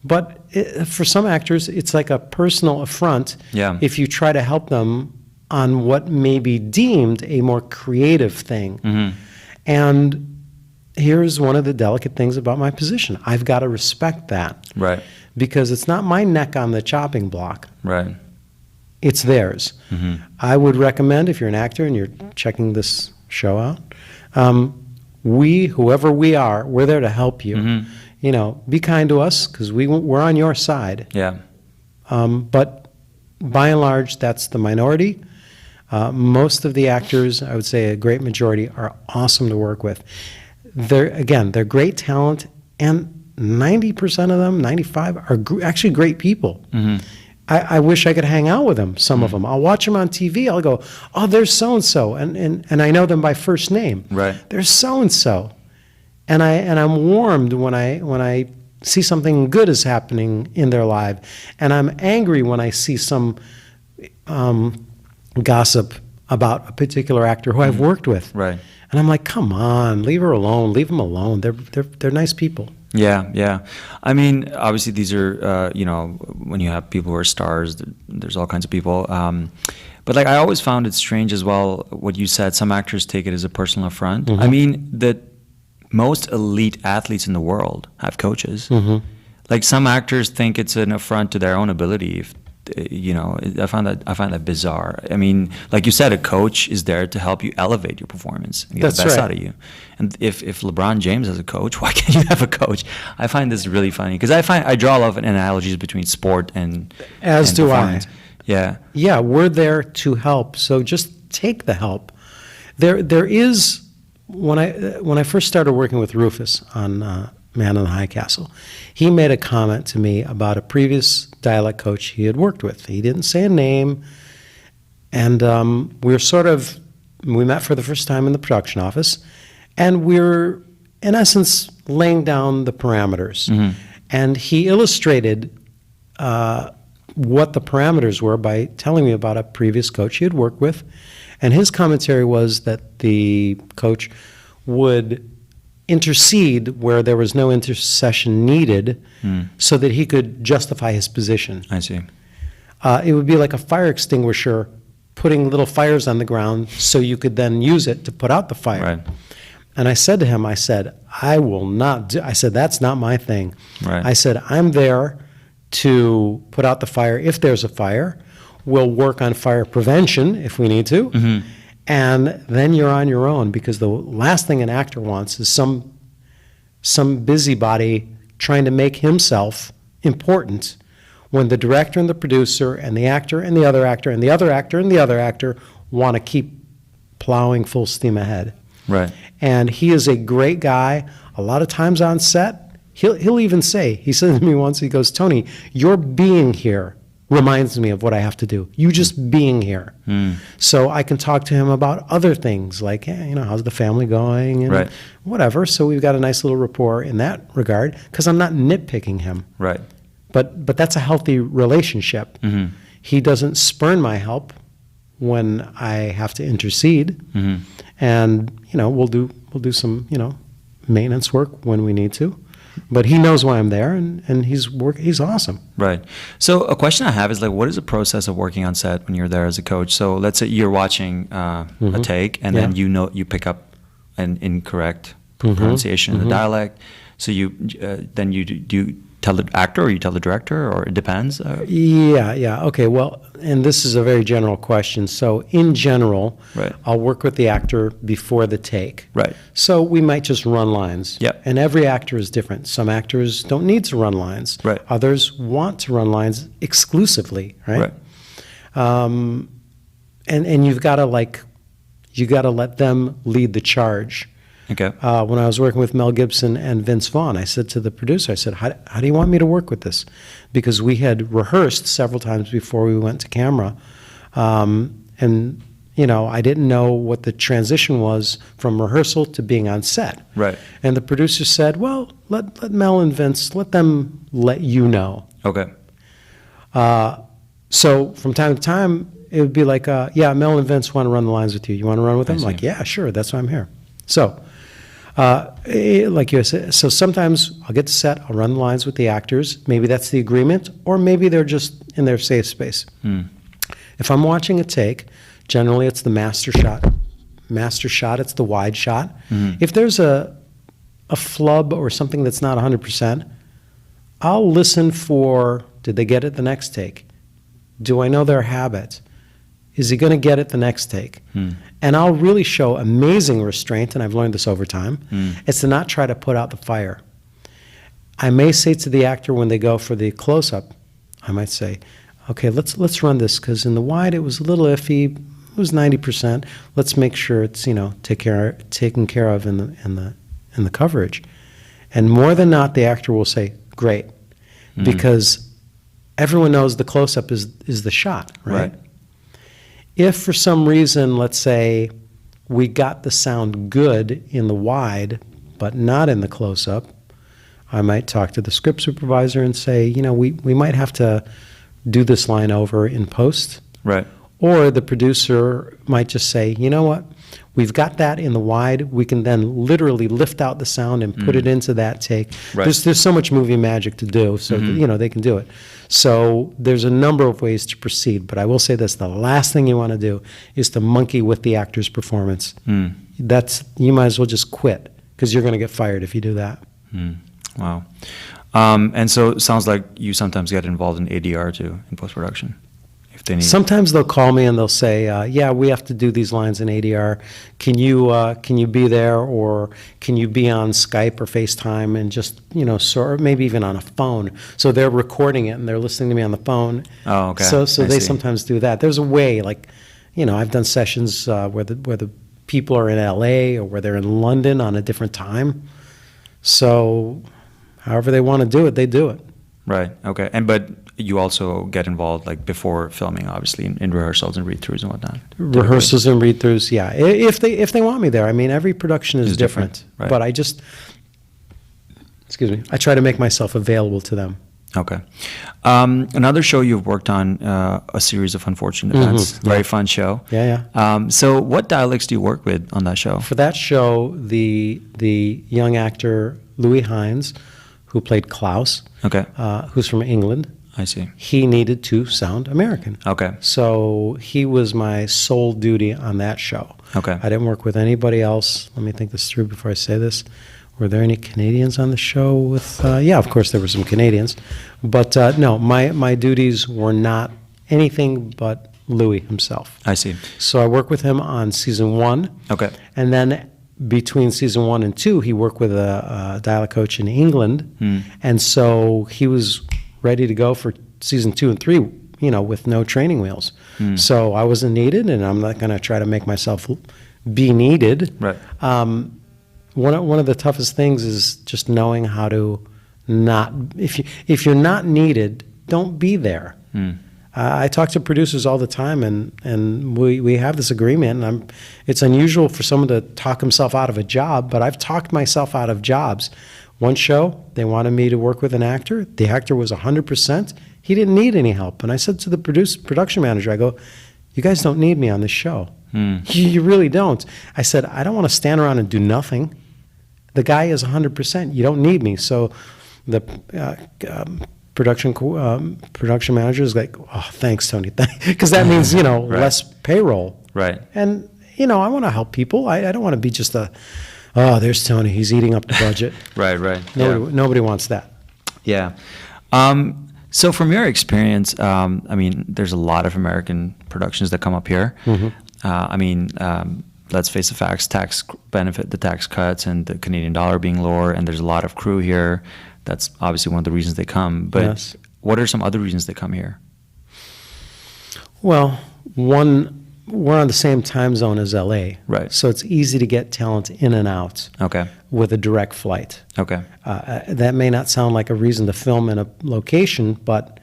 B: But for some actors, it's like a personal affront
A: Yeah.
B: if you try to help them on what may be deemed a more creative thing. And here's one of the delicate things about my position. I've got to respect that.
A: Right.
B: Because it's not my neck on the chopping block.
A: Right.
B: It's theirs. I would recommend, if you're an actor and you're checking this show out, whoever we are, we're there to help you. Be kind to us because we're on your side.
A: Yeah.
B: But by and large, that's the minority. Most of the actors, I would say a great majority, are awesome to work with. They're great talent, and 90% of them, 95, are actually great people. I wish I could hang out with them, some of them. I'll watch them on TV. I'll go, oh, there's so-and-so, and I know them by first name.
A: Right.
B: There's so-and-so. And I'm warmed when I see something good is happening in their life. And I'm angry when I see some gossip about a particular actor who I've worked with.
A: Right.
B: And I'm like, come on, leave her alone, leave them alone. They're nice people.
A: Yeah, yeah. I mean, obviously, these are, when you have people who are stars, there's all kinds of people. But like, I always found it strange as well, what you said, some actors take it as a personal affront. I mean, that most elite athletes in the world have coaches. Like, some actors think it's an affront to their own ability. I find that bizarre. I mean, like you said, a coach is there to help you elevate your performance and get
B: That's
A: the best
B: right.
A: out of you. And if LeBron James has a coach, why can't you have a coach? I find this really funny because I draw a lot of analogies between sport and
B: As
A: and
B: do
A: performance.
B: I.
A: Yeah.
B: Yeah, we're there to help. So just take the help. There is, when I first started working with Rufus on Man in the High Castle, he made a comment to me about a previous dialect coach he had worked with. He didn't say a name, and we met for the first time in the production office, and we're, in essence, laying down the parameters. And he illustrated what the parameters were by telling me about a previous coach he had worked with, and his commentary was that the coach would intercede where there was no intercession needed so that he could justify his position.
A: I see.
B: It would be like a fire extinguisher putting little fires on the ground so you could then use it to put out the fire.
A: Right.
B: And I said to him, I said, I will not do, I said, that's not my thing.
A: Right.
B: I said, I'm there to put out the fire if there's a fire. We'll work on fire prevention if we need to. And then you're on your own, because the last thing an actor wants is some busybody trying to make himself important when the director and the producer and the actor and the other actor and the other actor and the other actor want to keep plowing full steam ahead.
A: Right.
B: And he is a great guy. A lot of times on set, he'll even say, he said to me once, he goes, Tony, your being here reminds me of what I have to do. You just being here. So I can talk to him about other things like, how's the family going and
A: Right.
B: whatever. So we've got a nice little rapport in that regard because I'm not nitpicking him.
A: Right.
B: But that's a healthy relationship. He doesn't spurn my help when I have to intercede. And, we'll do some, maintenance work when we need to. But he knows why I'm there, and he's awesome.
A: Right. So a question I have is, like, what is the process of working on set when you're there as a coach? So let's say you're watching a take, and then you pick up an incorrect pronunciation in the dialect. So then you do tell the actor, or you tell the director, or it depends?
B: Yeah. Okay, well, and this is a very general question. So in general,
A: Right.
B: I'll work with the actor before the take.
A: Right.
B: So we might just run lines.
A: Yep.
B: And every actor is different. Some actors don't need to run lines.
A: Right.
B: Others want to run lines exclusively, right? And you've got to let them lead the charge.
A: Okay.
B: When I was working with Mel Gibson and Vince Vaughn, I said to the producer, I said, how do you want me to work with this? Because we had rehearsed several times before we went to camera. And, I didn't know what the transition was from rehearsal to being on set.
A: Right.
B: And the producer said, well, let Mel and Vince, let them let you know.
A: Okay.
B: So from time to time, it would be like, Mel and Vince want to run the lines with you. You want to run with them?
A: see.
B: Like, yeah, sure, that's why I'm here. So, like you said, so sometimes I'll get to set, I'll run the lines with the actors. Maybe that's the agreement, or maybe they're just in their safe space. If I'm watching a take, generally it's the master shot. It's the wide shot. If there's a flub or something that's not 100%, I'll listen for, did they get it the next take? Do I know their habits? Is he going to get it the next take? And I'll really show amazing restraint, and I've learned this over time. It's to not try to put out the fire. I may say to the actor when they go for the close-up, I might say, okay, let's run this, because in the wide it was a little iffy. It was 90%. Let's make sure it's taken care of in the coverage. And more than not, the actor will say, great, because everyone knows the close-up is the shot, right? If for some reason, let's say, we got the sound good in the wide, but not in the close-up, I might talk to the script supervisor and say, we might have to do this line over in post.
A: Right.
B: Or the producer might just say, you know what, we've got that in the wide. We can then literally lift out the sound and put it into that take.
A: Right.
B: There's so much movie magic to do, so they can do it. So there's a number of ways to proceed, but I will say this: the last thing you want to do is to monkey with the actor's performance. You might as well just quit, because you're going to get fired if you do that.
A: Wow. And so it sounds like you sometimes get involved in ADR too, in post-production, if they need.
B: Sometimes they'll call me and they'll say, we have to do these lines in ADR. Can you be there, or can you be on Skype or FaceTime and just, or maybe even on a phone. So they're recording it and they're listening to me on the phone.
A: Oh, okay.
B: So they
A: see.
B: sometimes do that. There's a way, like, I've done sessions where the people are in LA or where they're in London on a different time. So however they want to do it, they do it.
A: Right. Okay. But you also get involved, like, before filming, obviously, in rehearsals and read-throughs and whatnot.
B: Rehearsals and read-throughs, yeah. If they want me there. I mean, every production is different.
A: Right.
B: But I try to make myself available to them.
A: Okay. Another show you've worked on, A Series of Unfortunate Events. Very fun show.
B: Yeah.
A: So what dialects do you work with on that show?
B: For that show, the young actor Louis Hines, who played Klaus,
A: Okay.
B: Who's from England,
A: I see.
B: he needed to sound American.
A: Okay.
B: So he was my sole duty on that show.
A: Okay.
B: I didn't work with anybody else. Let me think this through before I say this. Were there any Canadians on the show with, yeah, of course there were some Canadians. But no, my duties were not anything but Louis himself.
A: I see.
B: So I worked with him on season 1.
A: Okay.
B: And then between season 1 and 2, he worked with a dialect coach in England. And so he was ready to go for season 2 and 3, with no training wheels. So I wasn't needed, and I'm not going to try to make myself be needed.
A: Right.
B: One of the toughest things is just knowing how to not, if you're not needed, don't be there. I talk to producers all the time, and we have this agreement, and it's unusual for someone to talk himself out of a job, but I've talked myself out of jobs. One show, they wanted me to work with an actor. The actor was 100%. He didn't need any help. And I said to the production manager, I go, you guys don't need me on this show. You really don't. I said, I don't want to stand around and do nothing. The guy is 100%. You don't need me. So the production manager is like, oh, thanks, Tony. Because that means, you know,
A: Right.
B: less payroll.
A: Right.
B: And, you know, I want to help people. I don't want to be just oh, there's Tony. He's eating up the budget.
A: Right.
B: Nobody wants that.
A: Yeah. So from your experience, I mean, there's a lot of American productions that come up here. I mean, let's face the facts, the tax cuts and the Canadian dollar being lower, and there's a lot of crew here. That's obviously one of the reasons they come. But
B: Yes.
A: what are some other reasons they come here?
B: Well, one, we're on the same time zone as LA.
A: Right.
B: So it's easy to get talent in and out
A: Okay.
B: with a direct flight.
A: Okay.
B: That may not sound like a reason to film in a location, but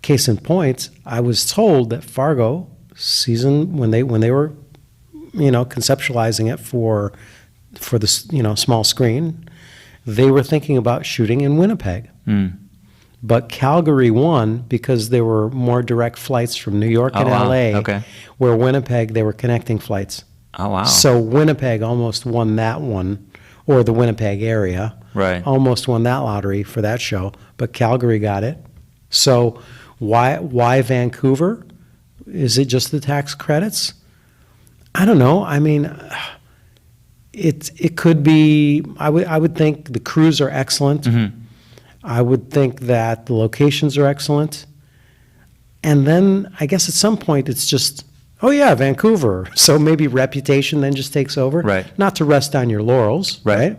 B: case in point, I was told that Fargo season, when they were, you know, conceptualizing it for the, you know, small screen, they were thinking about shooting in Winnipeg. But Calgary won because there were more direct flights from New York and
A: wow.
B: LA,
A: Okay.
B: where Winnipeg, they were connecting flights.
A: Oh, wow.
B: So Winnipeg almost won that one, or the Winnipeg area.
A: Right.
B: Almost won that lottery for that show, but Calgary got it. So why Vancouver? Is it just the tax credits? I don't know. I mean, it could be. I would think the crews are excellent. I would think that the locations are excellent. And then I guess at some point it's just, oh yeah, Vancouver. So maybe reputation then just takes over.
A: Right.
B: Not to rest on your laurels,
A: Right.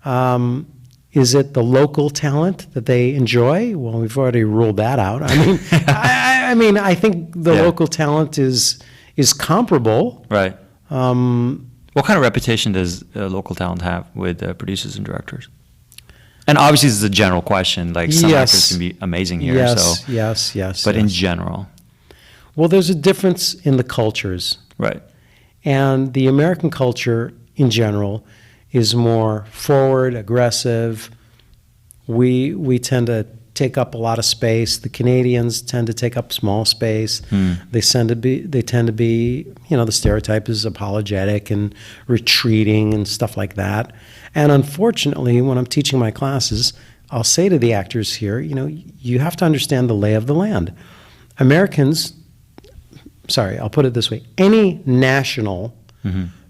B: right? Is it the local talent that they enjoy? Well, we've already ruled that out. I mean, I mean, I think the
A: Yeah.
B: local talent is comparable.
A: Right. What kind of reputation does local talent have with producers and directors? And obviously, this is a general question. Like some
B: Yes.
A: actors can be amazing here.
B: Yes,
A: So,
B: yes.
A: but in
B: yes.
A: general,
B: Well, there's a difference in the cultures.
A: right.
B: And the American culture in general is more forward, aggressive. We tend to take up a lot of space. The Canadians tend to take up small space. They tend to be, you know, the stereotype is apologetic and retreating and stuff like that. And unfortunately, when I'm teaching my classes, I'll say to the actors here, you know, you have to understand the lay of the land. Americans, sorry, I'll put it this way, any national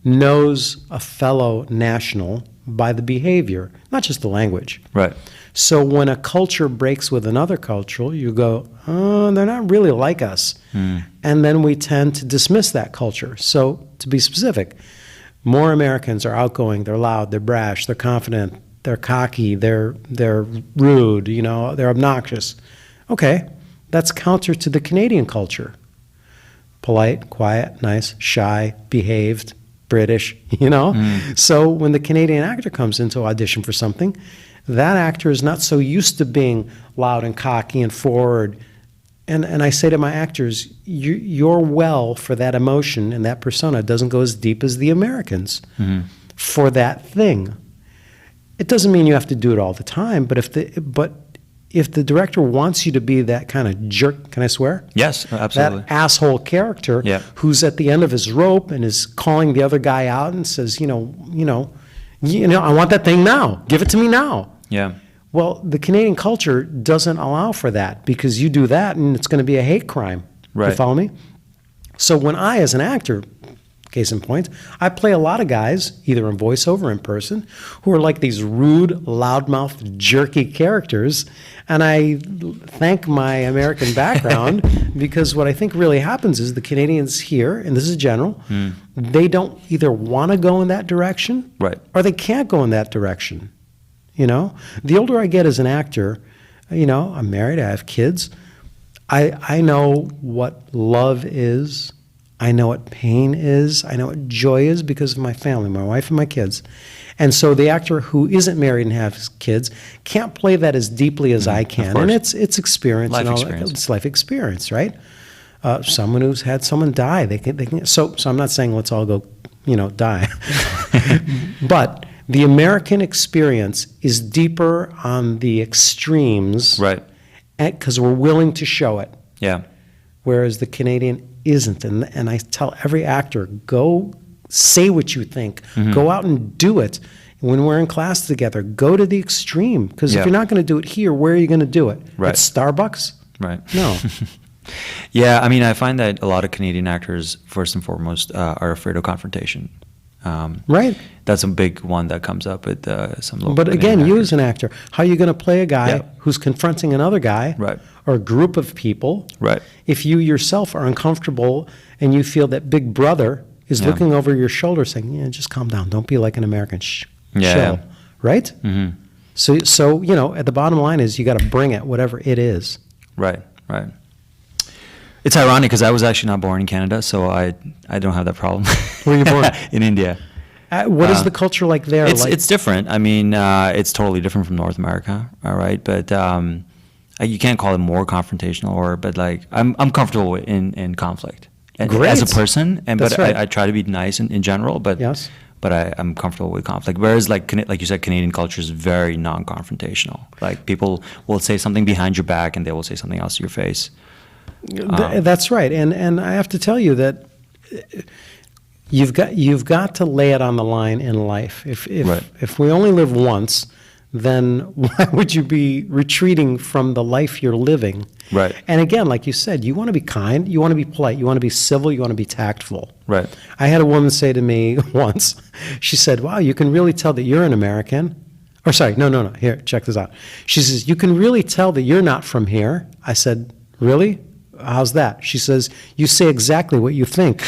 B: knows a fellow national by the behavior, not just the language.
A: Right.
B: So when a culture breaks with another culture, you go, oh, they're not really like us. And then we tend to dismiss that culture. So to be specific, more Americans are outgoing, they're loud, they're brash, they're confident, they're cocky, they're rude, you know, they're obnoxious. Okay, that's counter to the Canadian culture. Polite, quiet, nice, shy, behaved, British, you know? So when the Canadian actor comes in to audition for something, that actor is not so used to being loud and cocky and forward. And I say to my actors, your well for that emotion and that persona doesn't go as deep as the Americans for that thing. It doesn't mean you have to do it all the time, but if the director wants you to be that kind of jerk, can I swear?
A: Yes, absolutely.
B: That asshole character
A: Yeah.
B: who's at the end of his rope and is calling the other guy out and says, you know, I want that thing now. Give it to me now.
A: Yeah.
B: Well, the Canadian culture doesn't allow for that because you do that and it's going to be a hate crime.
A: Right.
B: You follow me? So when I, as an actor, case in point, I play a lot of guys, either in voiceover or in person, who are like these rude, loudmouth, jerky characters. And I thank my American background because what I think really happens is the Canadians here, and this is general, they don't either want to go in that direction
A: Right.
B: or they can't go in that direction. You know, the older I get as an actor, you know, I'm married, I have kids. I know what love is. I know what pain is. I know what joy is because of my family, my wife and my kids. And so the actor who isn't married and has kids can't play that as deeply as I can. And it's experience.
A: Life
B: and all
A: experience.
B: That. It's life experience, right? Someone who's had someone die, they can. So I'm not saying let's all go, you know, die. But the American experience is deeper on the extremes.
A: Right.
B: because we're willing to show it.
A: Yeah.
B: Whereas the Canadian isn't. And I tell every actor, go say what you think. Go out and do it. When we're in class together, go to the extreme. Because if you're not going to do it here, where are you going to do it?
A: Right.
B: At Starbucks?
A: Right.
B: No.
A: Yeah, I mean, I find that a lot of Canadian actors, first and foremost, are afraid of confrontation.
B: Right.
A: That's a big one that comes up at some local
B: But
A: Canadian
B: again, you
A: actors.
B: as an actor, how are you going to play a guy
A: Yeah.
B: who's confronting another guy
A: Right.
B: or a group of people
A: Right.
B: if you yourself are uncomfortable and you feel that big brother is
A: Yeah.
B: looking over your shoulder saying, yeah, just calm down. Don't be like an American.
A: Yeah.
B: Chill. Right?
A: Mm-hmm.
B: So, you know, at the bottom line is you got to bring it, whatever it is.
A: Right, right. It's ironic because I was actually not born in Canada, so I don't have that problem.
B: Where were you born?
A: In India.
B: What is the culture like there?
A: It's different. I mean, it's totally different from North America, all right? But you can't call it more confrontational, but like I'm comfortable in conflict
B: Great.
A: as a person,
B: That's
A: but
B: right.
A: I try to be nice in general, but
B: Yes.
A: but I'm comfortable with conflict. Whereas like you said, Canadian culture is very non-confrontational. Like people will say something behind your back and they will say something else to your face.
B: That's right. And I have to tell you that you've got to lay it on the line in life.
A: Right.
B: If we only live once, then why would you be retreating from the life you're living?
A: Right.
B: And again, like you said, you want to be kind, you want to be polite, you want to be civil, you want to be tactful.
A: Right.
B: I had a woman say to me once, she said, wow, you can really tell that you're an American. Or sorry, no. Here, check this out. She says, you can really tell that you're not from here. I said, really? How's that? She says, you say exactly what you think.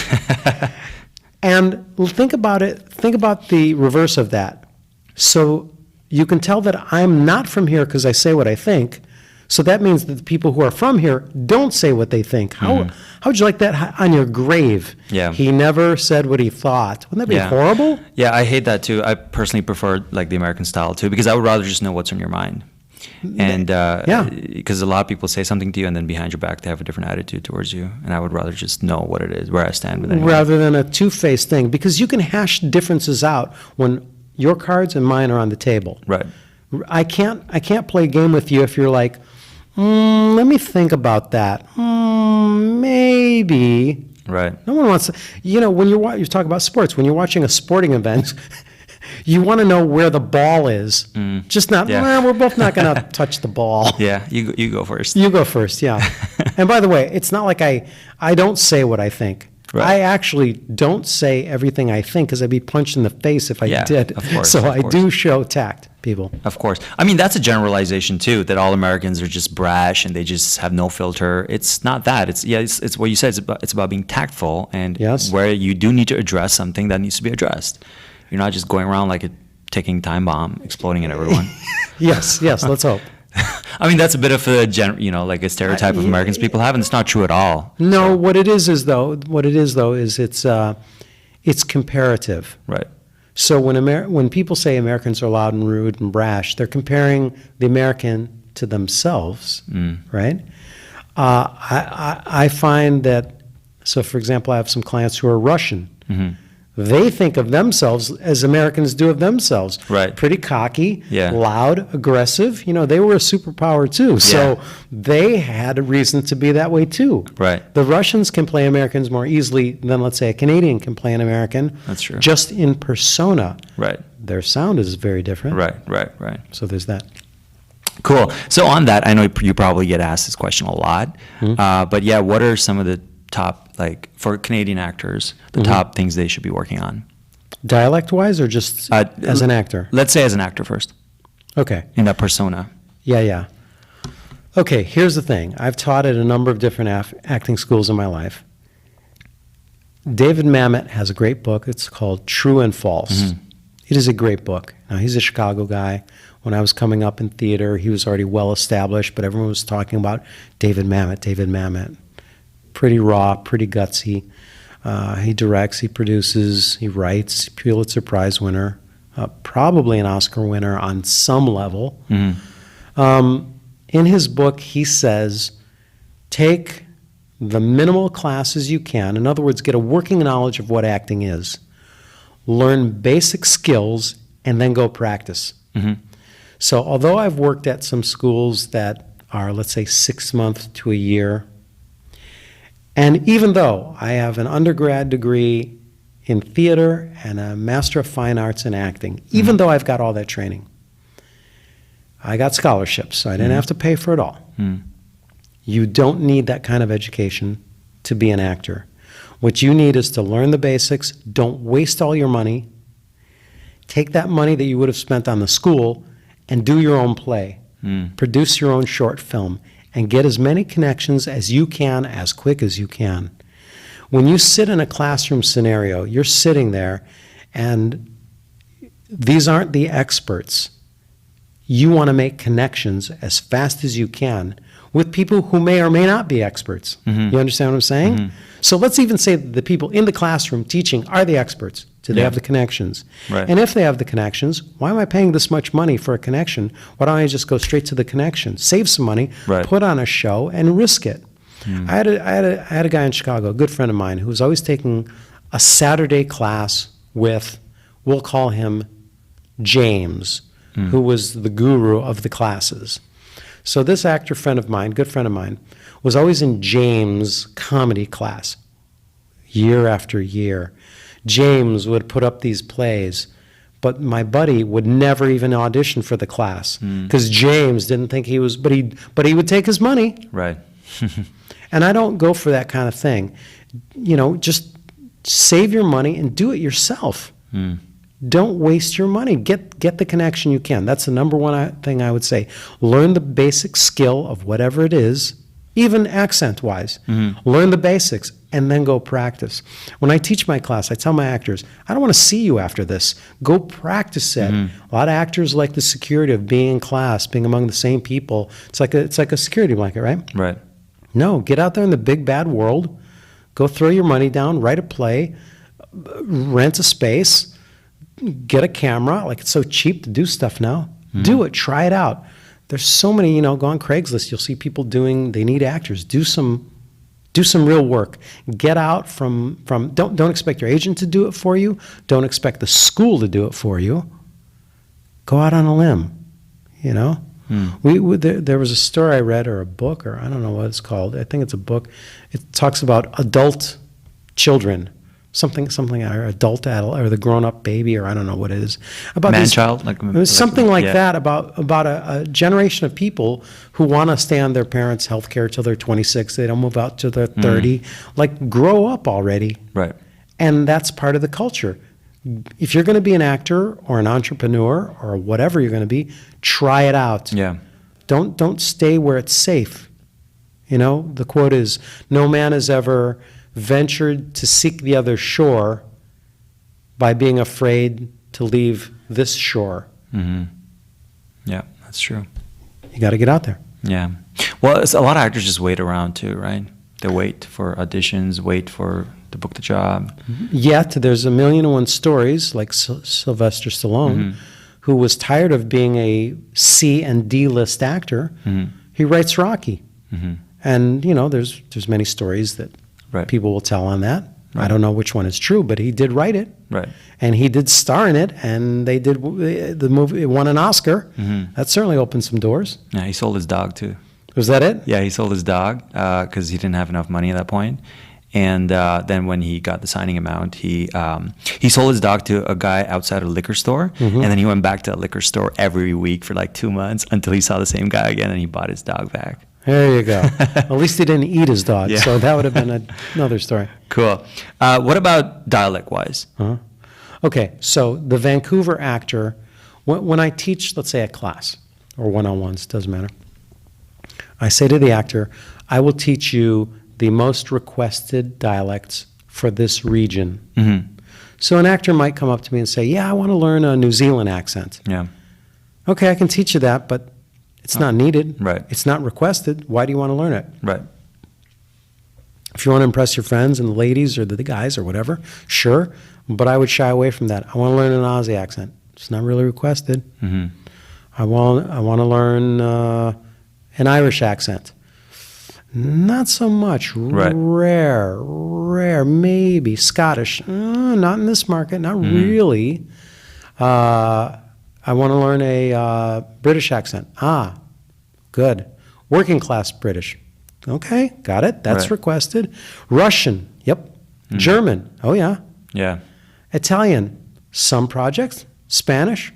B: And think about it, think about the reverse of that. So you can tell that I'm not from here because I say what I think. So that means that the people who are from here don't say what they think. How would you like that on your grave?
A: Yeah.
B: He never said what he thought. Wouldn't that be
A: Yeah.
B: horrible?
A: Yeah, I hate that too. I personally prefer like the American style too, because I would rather just know what's on your mind. And because a lot of people say something to you and then behind your back they have a different attitude towards you, and I would rather just know what it is, where I stand with anyone.
B: Rather than a two-faced thing, because you can hash differences out when your cards and mine are on the table.
A: Right.
B: I can't play a game with you if you're like, let me think about that. Maybe.
A: Right.
B: No one wants to, when you talk about sports, when you're watching a sporting event, you want to know where the ball is. Just not,
A: Yeah.
B: we're both not going to touch the ball.
A: Yeah, you go first.
B: You go first, yeah. And by the way, it's not like I don't say what I think.
A: Right.
B: I actually don't say everything I think because I'd be punched in the face if I
A: Yeah,
B: did.
A: of course,
B: So
A: of
B: I
A: course.
B: do show tact, people.
A: Of course. I mean, that's a generalization too, that all Americans are just brash and they just have no filter. It's not that. It's what you said. It's about being tactful, and
B: Yes.
A: where you do need to address something that needs to be addressed. You're not just going around like a ticking time bomb, exploding at everyone.
B: Yes, let's hope.
A: I mean, that's a bit of a like a stereotype of Americans people have, and it's not true at all.
B: No, what it is though, is it's comparative.
A: Right.
B: So when people say Americans are loud and rude and brash, they're comparing the American to themselves, right? I find that, so for example, I have some clients who are Russian. They think of themselves as Americans do of themselves.
A: Right.
B: Pretty cocky,
A: Yeah.
B: loud, aggressive. They were a superpower too. So they had a reason to be that way too.
A: Right.
B: The Russians can play Americans more easily than, let's say, a Canadian can play an American.
A: That's true.
B: Just in persona.
A: Right.
B: Their sound is very different.
A: Right.
B: So there's that.
A: Cool. So on that, I know you probably get asked this question a lot, but yeah, what are some of the top, like for Canadian actors, the top things they should be working on?
B: Dialect-wise or just as an actor?
A: Let's say as an actor first,
B: Okay.
A: in that persona.
B: Yeah. Okay, here's the thing. I've taught at a number of different acting schools in my life. David Mamet has a great book. It's called True and False. It is a great book. Now, he's a Chicago guy. When I was coming up in theater, he was already well established, but everyone was talking about David Mamet. Pretty raw, pretty gutsy. He directs, he produces, he writes, Pulitzer Prize winner, probably an Oscar winner on some level. In his book, he says, take the minimal classes you can. In other words, get a working knowledge of what acting is. Learn basic skills, and then go practice. So although I've worked at some schools that are, let's say, 6 months to a year. And even though I have an undergrad degree in theater and a Master of Fine Arts in acting, even though I've got all that training, I got scholarships, so I didn't have to pay for it all. You don't need that kind of education to be an actor. What you need is to learn the basics. Don't waste all your money. Take that money that you would have spent on the school and do your own play. Produce your own short film and get as many connections as you can as quick as you can. When you sit in a classroom scenario, you're sitting there and these aren't the experts. You want to make connections as fast as you can with people who may or may not be experts. You understand what I'm saying? So let's even say that the people in the classroom teaching are the experts. Do they have the connections?
A: Right.
B: And if they have the connections, why am I paying this much money for a connection? Why don't I just go straight to the connection, save some money, put on a show, and risk it? I had a guy in Chicago, a good friend of mine, who was always taking a Saturday class with, we'll call him James, who was the guru of the classes. So this actor friend of mine, good friend of mine, was always in James' comedy class, year after year. James would put up these plays, but my buddy would never even audition for the class because James didn't think he was, but he would take his money.
A: Right.
B: And I don't go for that kind of thing. You know, just save your money and do it yourself. Don't waste your money. Get the connection you can. That's the number one thing I would say. Learn the basic skill of whatever it is, even accent-wise. Learn the basics and then go practice. When I teach my class, I tell my actors, I don't want to see you after this. Go practice it. A lot of actors like the security of being in class, being among the same people. It's like a security blanket, right?
A: Right.
B: No, get out there in the big bad world. Go throw your money down, write a play, rent a space, get a camera. Like, it's so cheap to do stuff now. Do it, try it out. There's so many, go on Craigslist, you'll see people they need actors. Do some real work. Get out from don't expect your agent to do it for you. Don't expect the school to do it for you. Go out on a limb, There was a story I read, or a book, or I don't know what it's called. I think it's a book. It talks about adult children, something, or adult adult, or the grown-up baby, or I don't know what it is. About
A: Man-child?
B: Something like that, about a generation of people who want to stay on their parents' health care till they're 26. They don't move out till they're 30. Like, grow up already.
A: Right.
B: And that's part of the culture. If you're going to be an actor or an entrepreneur or whatever you're going to be, try it out.
A: Yeah.
B: Don't stay where it's safe. The quote is, "No man has ever ventured to seek the other shore by being afraid to leave this shore."
A: Yeah, that's true.
B: You got to get out there.
A: Yeah. Well, a lot of actors just wait around too, right? They wait for auditions, wait to book the job.
B: Yet there's a million and one stories, like Sylvester Stallone, who was tired of being a C and D list actor. He writes Rocky. And there's many stories that people will tell on that. I don't know which one is true, but he did write it. Right. And he did star in it, and they did the movie. It won an Oscar. That certainly opened some doors.
A: Yeah, he sold his dog too.
B: Was that it?
A: Yeah, he sold his dog because he didn't have enough money at that point. And then when he got the signing amount, he sold his dog to a guy outside a liquor store. And then he went back to that liquor store every week for like 2 months until he saw the same guy again, and he bought his dog back.
B: There you go. At least he didn't eat his dog, so that would have been another story.
A: Cool. What about dialect-wise?
B: Okay, so the Vancouver actor, when I teach, let's say, a class or one-on-ones, doesn't matter, I say to the actor, I will teach you the most requested dialects for this region. So an actor might come up to me and say, yeah, I want to learn a New Zealand accent. Yeah. Okay, I can teach you that, but it's not needed. Right. It's not requested. Why do you want to learn it? Right. If you want to impress your friends and the ladies or the guys or whatever, sure, but I would shy away from that. I want to learn an Aussie accent. It's not really requested. I want to learn an Irish accent. Not so much. Right. Rare, maybe. Scottish, not in this market, not really. I want to learn a British accent. Good. Working class British. Okay, got it. That's
A: Right.
B: requested. Russian. Yep. German. Oh, yeah.
A: Yeah.
B: Italian. Some projects. Spanish.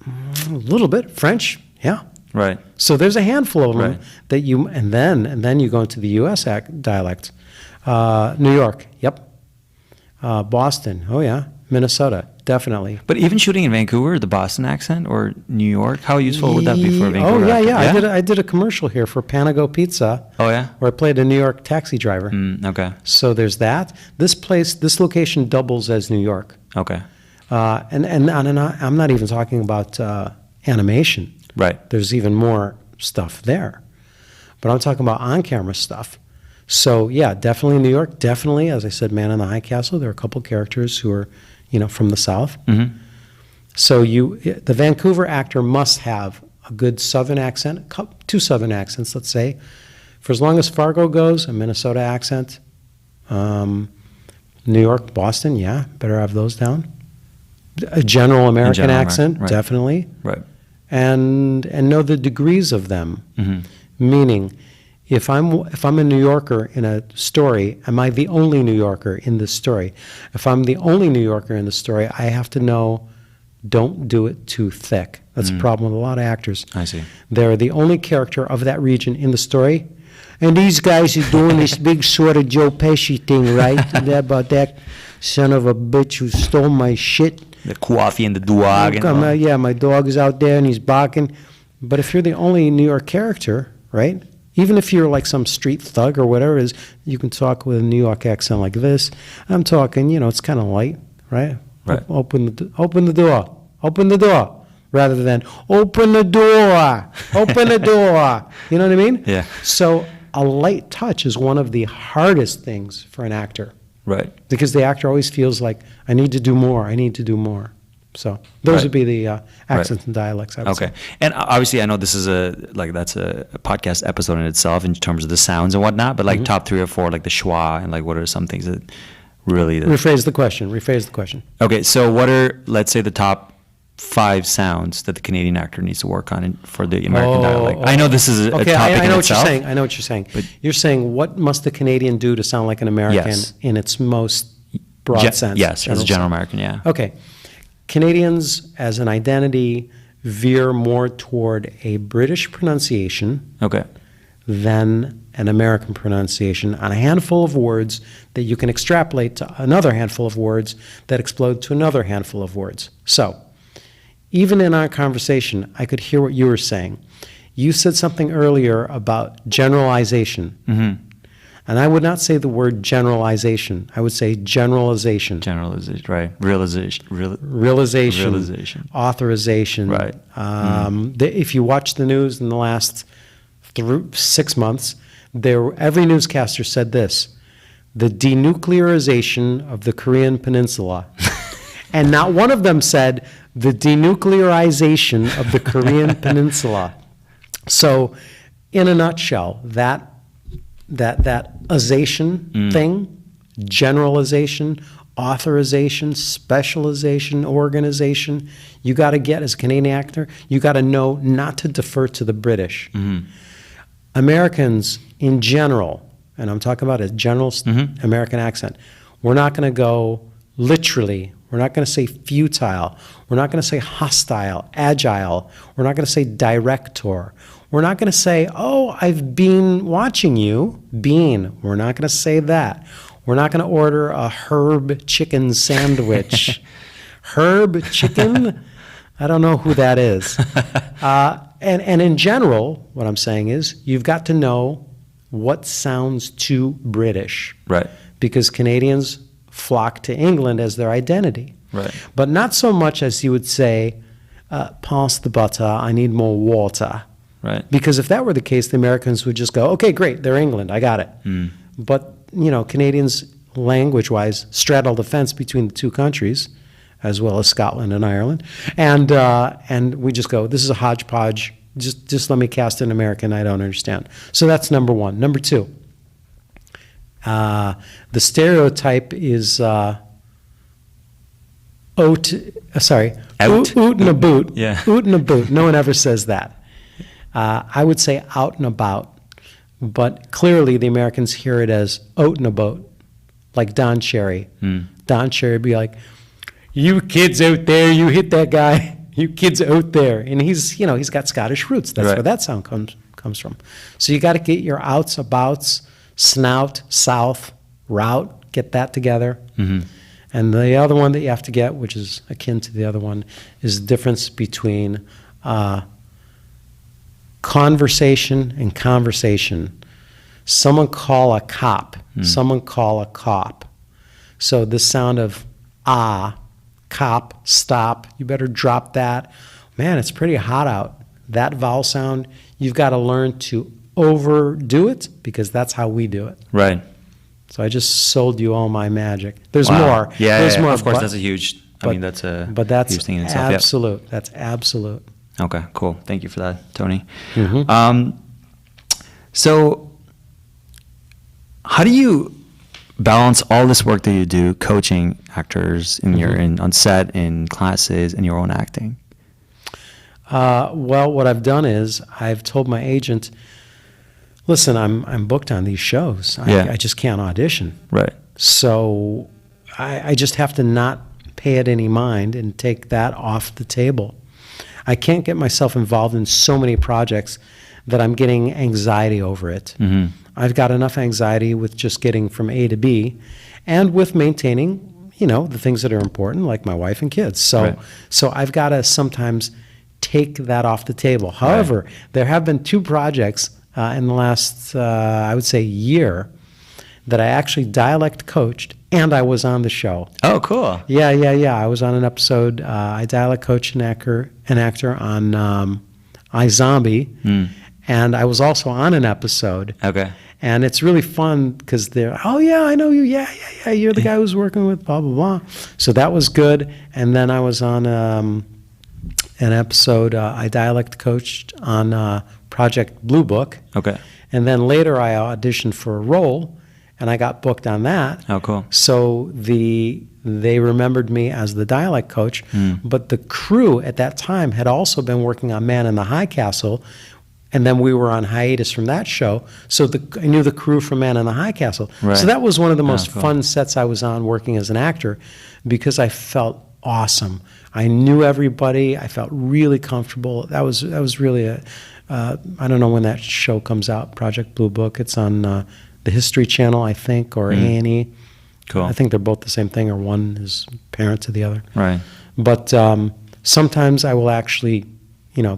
B: A little bit. French. Yeah.
A: Right.
B: So there's a handful of them
A: Right.
B: that you, and then you go into the U.S. dialect. New York. Yep. Boston. Oh, yeah. Minnesota. Definitely.
A: But even shooting in Vancouver, the Boston accent, or New York, how useful would that be for a Vancouver
B: Oh, yeah,
A: actor?
B: yeah. I did a commercial here for Panago Pizza.
A: Oh, yeah?
B: Where I played a New York taxi driver.
A: Okay.
B: So there's that. This location doubles as New York.
A: Okay.
B: And I'm not even talking about animation.
A: Right.
B: There's even more stuff there. But I'm talking about on-camera stuff. So, yeah, definitely New York. Definitely, as I said, Man in the High Castle. There are a couple characters who are, from the South.
A: Mm-hmm.
B: So the Vancouver actor must have a good Southern accent, two Southern accents, let's say. For as long as Fargo goes, a Minnesota accent. New York, Boston, yeah, better have those down. A general American accent,
A: right.
B: definitely.
A: Right.
B: And know the degrees of them.
A: Mm-hmm.
B: Meaning, if I'm a New Yorker in a story, am I the only New Yorker in this story? If I'm the only New Yorker in the story, I have to know, don't do it too thick. That's a problem with a lot of actors.
A: I see.
B: They're the only character of that region in the story. And these guys are doing this big sort of Joe Pesci thing, right? About that son of a bitch who stole my shit.
A: The coffee and the dog. And all.
B: Yeah, my dog is out there and he's barking. But if you're the only New York character, right? Even if you're like some street thug or whatever it is, you can talk with a New York accent like this. I'm talking, it's kind of light, right?
A: Right.
B: Open the door, rather than open the door, open the door. You know what I mean?
A: Yeah.
B: So a light touch is one of the hardest things for an actor.
A: Right.
B: Because the actor always feels like, I need to do more. So those
A: Right.
B: would be the accents and dialects, I would
A: Okay.
B: say.
A: And obviously, I know this is that's a podcast episode in itself in terms of the sounds and whatnot, but like top 3 or 4, like the schwa, and like what are some things that really.
B: Rephrase the question.
A: Okay. So what are, let's say, the top 5 sounds that the Canadian actor needs to work on for the American dialect? I know this is a topic
B: I
A: in
B: know
A: itself.
B: I know what you're saying. You're saying, what must the Canadian do to sound like an American
A: Yes.
B: in its most broad sense?
A: Yes, as a general
B: sense?
A: American, yeah.
B: Okay. Canadians, as an identity, veer more toward a British pronunciation
A: Okay.
B: than an American pronunciation on a handful of words that you can extrapolate to another handful of words that explode to another handful of words. So, even in our conversation, I could hear what you were saying. You said something earlier about generalization.
A: Mm-hmm.
B: And I would not say the word generalization. I would say generalization.
A: Generalization, right. Realization.
B: Realization. Authorization.
A: Right.
B: If you watch the news in the last 6 months, every newscaster said this: the denuclearization of the Korean Peninsula. And not one of them said the denuclearization of the Korean Peninsula. So, in a nutshell, that azation thing, generalization, authorization, specialization, organization, you got to get, as a Canadian actor, you got to know not to defer to the British. Americans in general, and I'm talking about a general American accent, we're not going to go literally. We're not going to say futile. We're not going to say hostile, agile. We're not going to say director. We're not going to say, oh, I've been watching you. Bean. We're not going to say that. We're not going to order a herb chicken sandwich. Herb chicken? I don't know who that is. And in general, what I'm saying is, you've got to know what sounds too British.
A: Right.
B: Because Canadians flock to England as their identity.
A: Right.
B: But not so much as you would say, pass the butter, I need more water.
A: Right.
B: Because if that were the case, the Americans would just go, okay, great, they're England, I got it. But, Canadians, language-wise, straddle the fence between the two countries, as well as Scotland and Ireland. And we just go, this is a hodgepodge, just let me cast an American I don't understand. So that's number one. Number two, the stereotype is oot and a boot.
A: Yeah.
B: Oot and a boot. No one ever says that. I would say out and about, but clearly the Americans hear it as out and about, like Don Cherry. Don Cherry would be like, "You kids out there, you hit that guy, you kids out there." And he's got Scottish roots. That's where that sound comes from. So you got to get your outs, abouts, snout, south, route, get that together. And the other one that you have to get, which is akin to the other one, is the difference between conversation and conversation. Someone call a cop, someone call a cop. So the sound of cop, stop, you better drop that. Man, it's pretty hot out. That vowel sound, you've got to learn to overdo it, because that's how we do it.
A: Right.
B: So I just sold you all my magic. There's
A: Wow.
B: more.
A: Yeah,
B: There's more.
A: of course,
B: but,
A: that's a huge, that's a
B: but that's
A: huge thing in itself.
B: absolute. Yep. That's absolute.
A: Okay, cool. Thank you for that, Tony.
B: Mm-hmm.
A: So how do you balance all this work that you do, coaching actors on set, in classes, in your own acting?
B: Well, what I've done is I've told my agent, listen, I'm booked on these shows. I just can't audition.
A: Right.
B: So I just have to not pay it any mind and take that off the table. I can't get myself involved in so many projects that I'm getting anxiety over it. I've got enough anxiety with just getting from A to B, and with maintaining, the things that are important, like my wife and kids. So I've got to sometimes take that off the table. However, there have been 2 projects in the last, I would say, year that I actually dialect coached, and I was on the show.
A: Oh, cool.
B: Yeah. I was on an episode. I dialect coached an actor on iZombie, and I was also on an episode. Okay. And it's really fun because they're, "Oh yeah, I know you. Yeah. You're the guy who's working with blah blah blah." So that was good. And then I was on an episode. I dialect coached on Project Blue Book. Okay. And then later I auditioned for a role, and I got booked on that.
A: Oh, cool.
B: So they remembered me as the dialect coach, but the crew at that time had also been working on Man in the High Castle, and then we were on hiatus from that show. So I knew the crew from Man in the High Castle. Right. So that was one of the most fun sets I was on working as an actor, because I felt awesome. I knew everybody. I felt really comfortable. That was really I don't know when that show comes out, Project Blue Book. It's on the History Channel, I think, or A&E. Cool. I think they're both the same thing, or one is parent to the other. Right. But sometimes I will actually,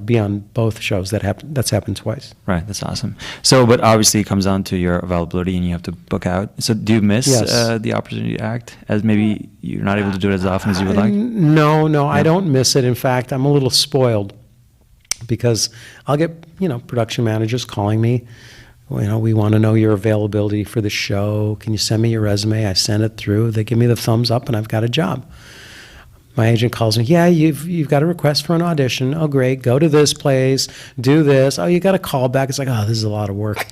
B: be on both shows. That's happened twice.
A: Right. That's awesome. So, but obviously it comes down to your availability, and you have to book out. So do you miss the opportunity to act, as maybe you're not able to do it as often as you would like?
B: No, I don't miss it. In fact, I'm a little spoiled, because I'll get, production managers calling me. We want to know your availability for the show. Can you send me your resume? I send it through. They give me the thumbs up, and I've got a job. My agent calls me. Yeah, you've got a request for an audition. Oh, great. Go to this place. Do this. Oh, you got a call back. It's like, oh, this is a lot of work.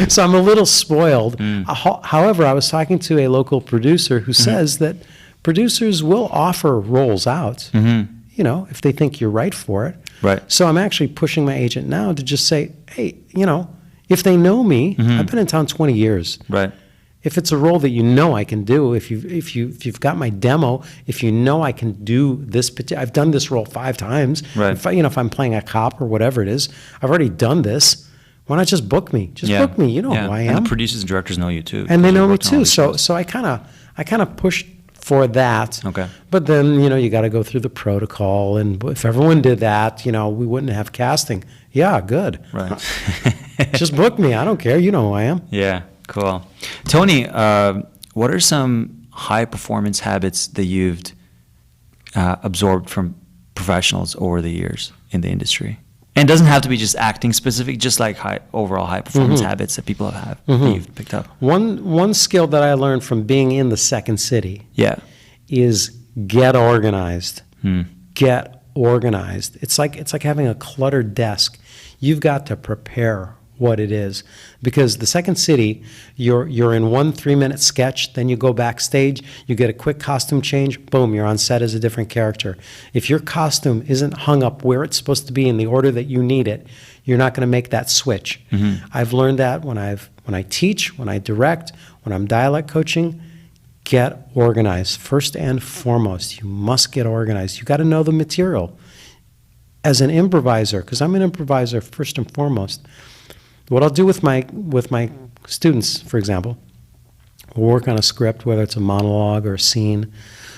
B: So I'm a little spoiled. However, I was talking to a local producer who says that producers will offer roles out, if they think you're right for it. Right. So I'm actually pushing my agent now to just say, hey, if they know me, I've been in town 20 years. Right. If it's a role that I can do, if you've got my demo, if I can do this, I've done this role 5 times. Right. If I'm playing a cop or whatever it is, I've already done this. Why not just book me? Book me. You know who I am.
A: And the producers and directors know you too.
B: And they know me too. So I kind of pushed for that. Okay. But then you got to go through the protocol, and if everyone did that, we wouldn't have casting. Yeah, good. Right. Just book me. I don't care. You know who I am.
A: Yeah. Cool. Tony, what are some high performance habits that you've absorbed from professionals over the years in the industry? And it doesn't have to be just acting specific, just like overall high performance habits that people have that you've picked up.
B: One skill that I learned from being in the second city is get organized. Get organized. It's like having a cluttered desk. You've got to prepare what it is. Because the Second City, you're in one 3-minute sketch, then you go backstage, you get a quick costume change, boom, you're on set as a different character. If your costume isn't hung up where it's supposed to be in the order that you need it, you're not going to make that switch. I've learned that when I teach, when I direct, when I'm dialect coaching. Get organized. First and foremost, you must get organized. You got to know the material. As an improviser, because I'm an improviser first and foremost, what I'll do with my students, for example, we'll work on a script, whether it's a monologue or a scene.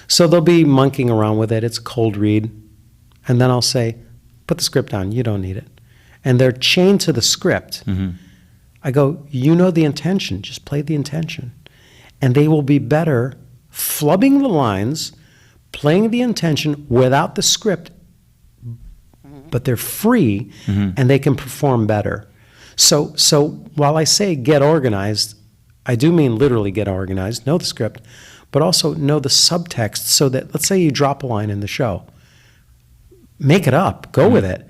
B: So they'll be monkeying around with it. It's a cold read. And then I'll say, put the script down. You don't need it. And they're chained to the script. I go, you know the intention. Just play the intention. And they will be better flubbing the lines, playing the intention without the script, but they're free and they can perform better. So while I say get organized, I do mean literally get organized, know the script, but also know the subtext so that, let's say you drop a line in the show. Make it up. Go with it.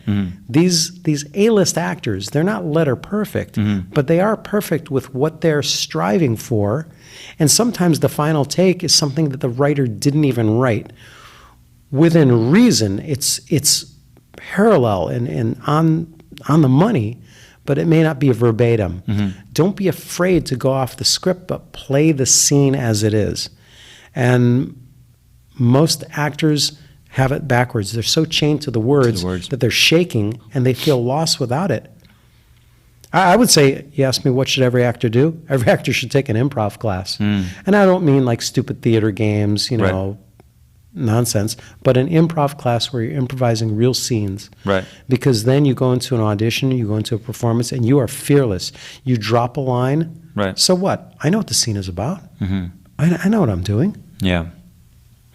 B: These A-list actors, they're not letter perfect, but they are perfect with what they're striving for. And sometimes the final take is something that the writer didn't even write. Within reason, it's parallel and on the money, but it may not be verbatim. Don't be afraid to go off the script, but play the scene as it is. And most actors have it backwards. They're so chained to the words that they're shaking and they feel lost without it. I would say, you ask me what should every actor do? Every actor should take an improv class. And I don't mean like stupid theater games, nonsense, but an improv class where you're improvising real scenes. Because then you go into an audition, you go into a performance, and you are fearless. You drop a line. So what? I know what the scene is about. I know what I'm doing.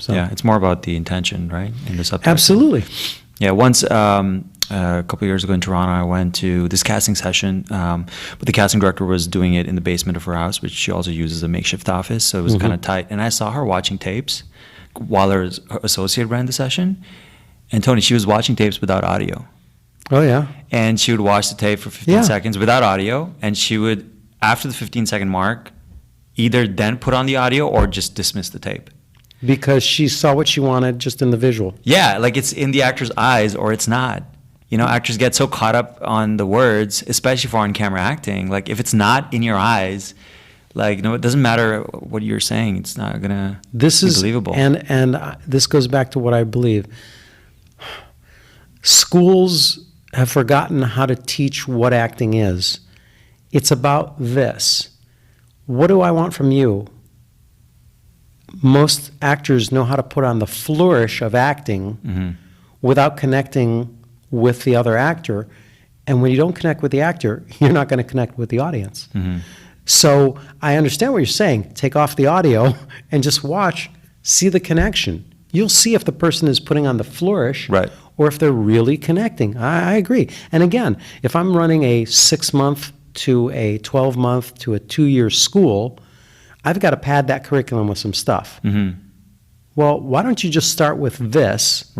B: So. Yeah,
A: it's more about the intention, right? In the subtext.
B: Absolutely.
A: Yeah, once a couple of years ago in Toronto, I went to this casting session, but the casting director was doing it in the basement of her house, which she also uses as a makeshift office, so it was kind of tight. And I saw her watching tapes while her associate ran the session. And Tony, she was watching tapes without audio.
B: Oh, yeah.
A: And she would watch the tape for 15 seconds without audio, and she would, after the 15-second mark, either then put on the audio or just dismiss the tape.
B: Because she saw what she wanted just in the visual.
A: Yeah, like it's in the actor's eyes or it's not. Actors get so caught up on the words, especially for on-camera acting. Like if it's not in your eyes, it doesn't matter what you're saying. It's not going to be believable.
B: And this goes back to what I believe. Schools have forgotten how to teach what acting is. It's about this. What do I want from you? Most actors know how to put on the flourish of acting without connecting with the other actor. And when you don't connect with the actor, you're not going to connect with the audience. So I understand what you're saying. Take off the audio and just watch, see the connection. You'll see if the person is putting on the flourish or if they're really connecting. I agree. And again, if I'm running a 6-month to a 12-month to a 2-year school, I've got to pad that curriculum with some stuff. Well, why don't you just start with this?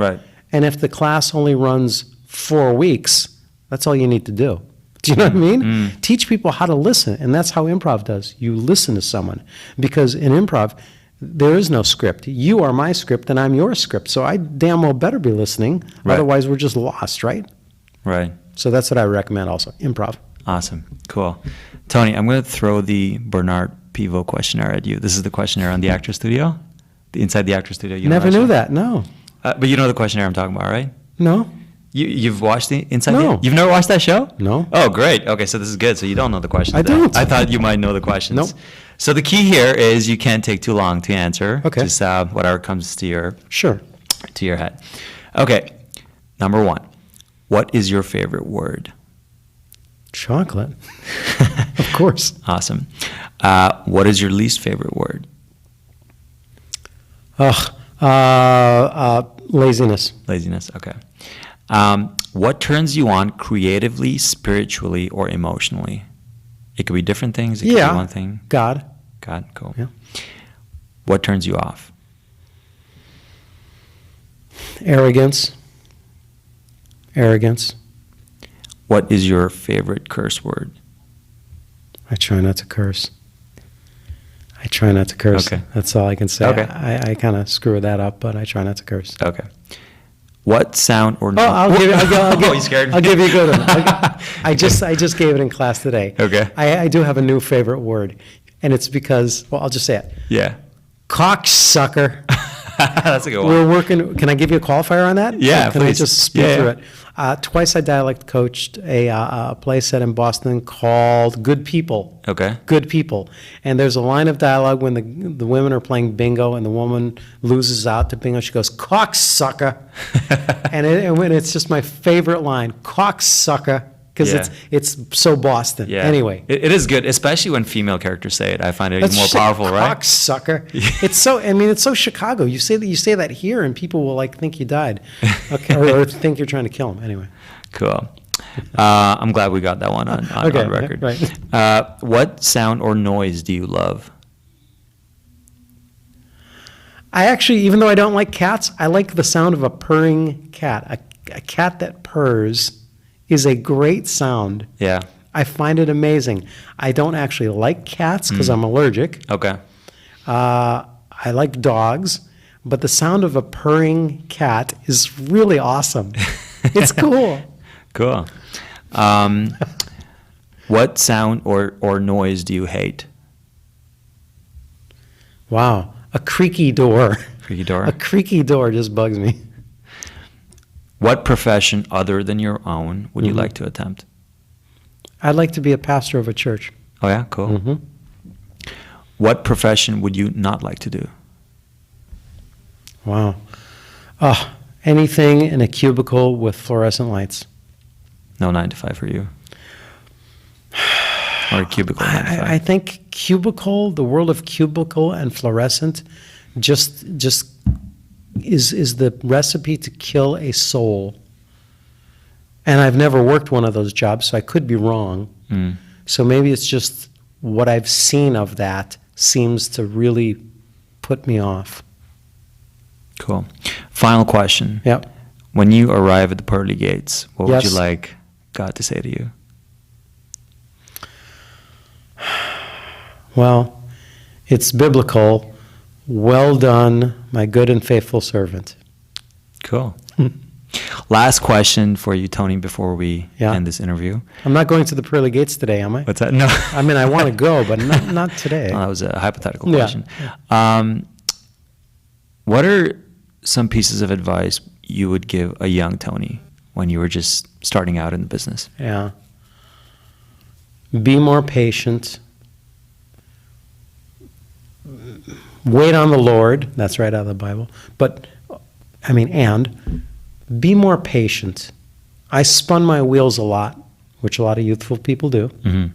B: And if the class only runs 4 weeks, that's all you need to do. Do you know what I mean? Teach people how to listen, and that's how improv does. You listen to someone. Because in improv, there is no script. You are my script, and I'm your script. So I damn well better be listening. Otherwise, we're just lost, right? So that's what I recommend also, improv.
A: Awesome. Cool. Tony, I'm going to throw the Bernard Pivot questionnaire at you. This is the questionnaire on the Actor Studio, inside the Actor Studio.
B: Never knew that, no.
A: But you know the questionnaire I'm talking about, right?
B: No.
A: You've watched the Inside?
B: No.
A: You've never watched that show?
B: No.
A: Oh, great. Okay, so this is good. So you don't know the questions.
B: I don't.
A: I thought you might know the questions.
B: Nope.
A: So the key here is you can't take too long to answer.
B: Okay.
A: Just whatever comes to your to your head. Okay. Number 1. What is your favorite word?
B: Chocolate. Of course.
A: Awesome. What is your least favorite word?
B: Laziness.
A: Laziness, okay. What turns you on creatively, spiritually, or emotionally? It could be different things. It could be one thing.
B: God,
A: cool.
B: Yeah.
A: What turns you off?
B: Arrogance.
A: What is your favorite curse word?
B: I try not to curse.
A: Okay.
B: That's all I can say.
A: Okay.
B: I kind of screw that up, but I try not to curse.
A: Okay. What sound or noise?
B: You
A: scared me?
B: I'll give you a good one. I just gave it in class today.
A: Okay.
B: I do have a new favorite word, and it's because, well, I'll just say it.
A: Yeah.
B: Cocksucker.
A: That's a good one.
B: We're working. Can I give you a qualifier on that?
A: Yeah,
B: Can I
A: please.
B: just speed
A: Yeah,
B: through
A: yeah.
B: it? Twice I dialect coached a play set in Boston called Good People.
A: Okay.
B: Good People. And there's a line of dialogue when the women are playing bingo and the woman loses out to bingo. She goes, cocksucker. and when it's just my favorite line, cocksucker, because
A: Yeah.
B: it's so Boston.
A: Yeah.
B: Anyway.
A: It is good, especially when female characters say it. I find it
B: That's
A: more
B: just
A: powerful, right?
B: Cocksucker. It's so Chicago. You say that here, and people will think you died, okay, or think you're trying to kill them. Anyway.
A: Cool. I'm glad we got that one on
B: Okay,
A: record.
B: right.
A: What sound or noise do you love?
B: I actually, even though I don't like cats, I like the sound of a purring cat. A cat that purrs is a great sound.
A: Yeah.
B: I find it amazing. I don't actually like cats because I'm allergic.
A: Okay.
B: I like dogs, but the sound of a purring cat is really awesome. It's cool.
A: Cool. What sound or noise do you hate?
B: Wow. A creaky door.
A: Creaky door.
B: A creaky door just bugs me.
A: What profession other than your own would you
B: Mm-hmm.
A: like to attempt?
B: I'd like to be a pastor of a church.
A: Oh yeah, cool.
B: Mm-hmm.
A: What profession would you not like to do?
B: Wow. Anything in a cubicle with fluorescent lights.
A: No 9 to 5 for you. Or a cubicle 9 to 5.
B: I think cubicle, the world of cubicle and fluorescent, just is the recipe to kill a soul. And I've never worked one of those jobs, so I could be wrong.
A: Mm.
B: So maybe it's just what I've seen of that seems to really put me off.
A: Cool. Final question.
B: Yep.
A: When you arrive at the pearly gates, what would
B: Yes.
A: you like God to say to you?
B: Well, it's biblical. Well done, my good and faithful servant.
A: Cool. Last question for you, Tony, before we
B: Yeah.
A: end this interview.
B: I'm not going to the pearly gates today, am I?
A: What's that? No.
B: I mean, I want to go, but not today.
A: Well, that was a hypothetical
B: Yeah.
A: question. What are some pieces of advice you would give a young Tony when you were just starting out in the business?
B: Yeah. Be more patient. Wait on the Lord. That's right out of the Bible. But, and be more patient. I spun my wheels a lot, which a lot of youthful people do.
A: Mm-hmm.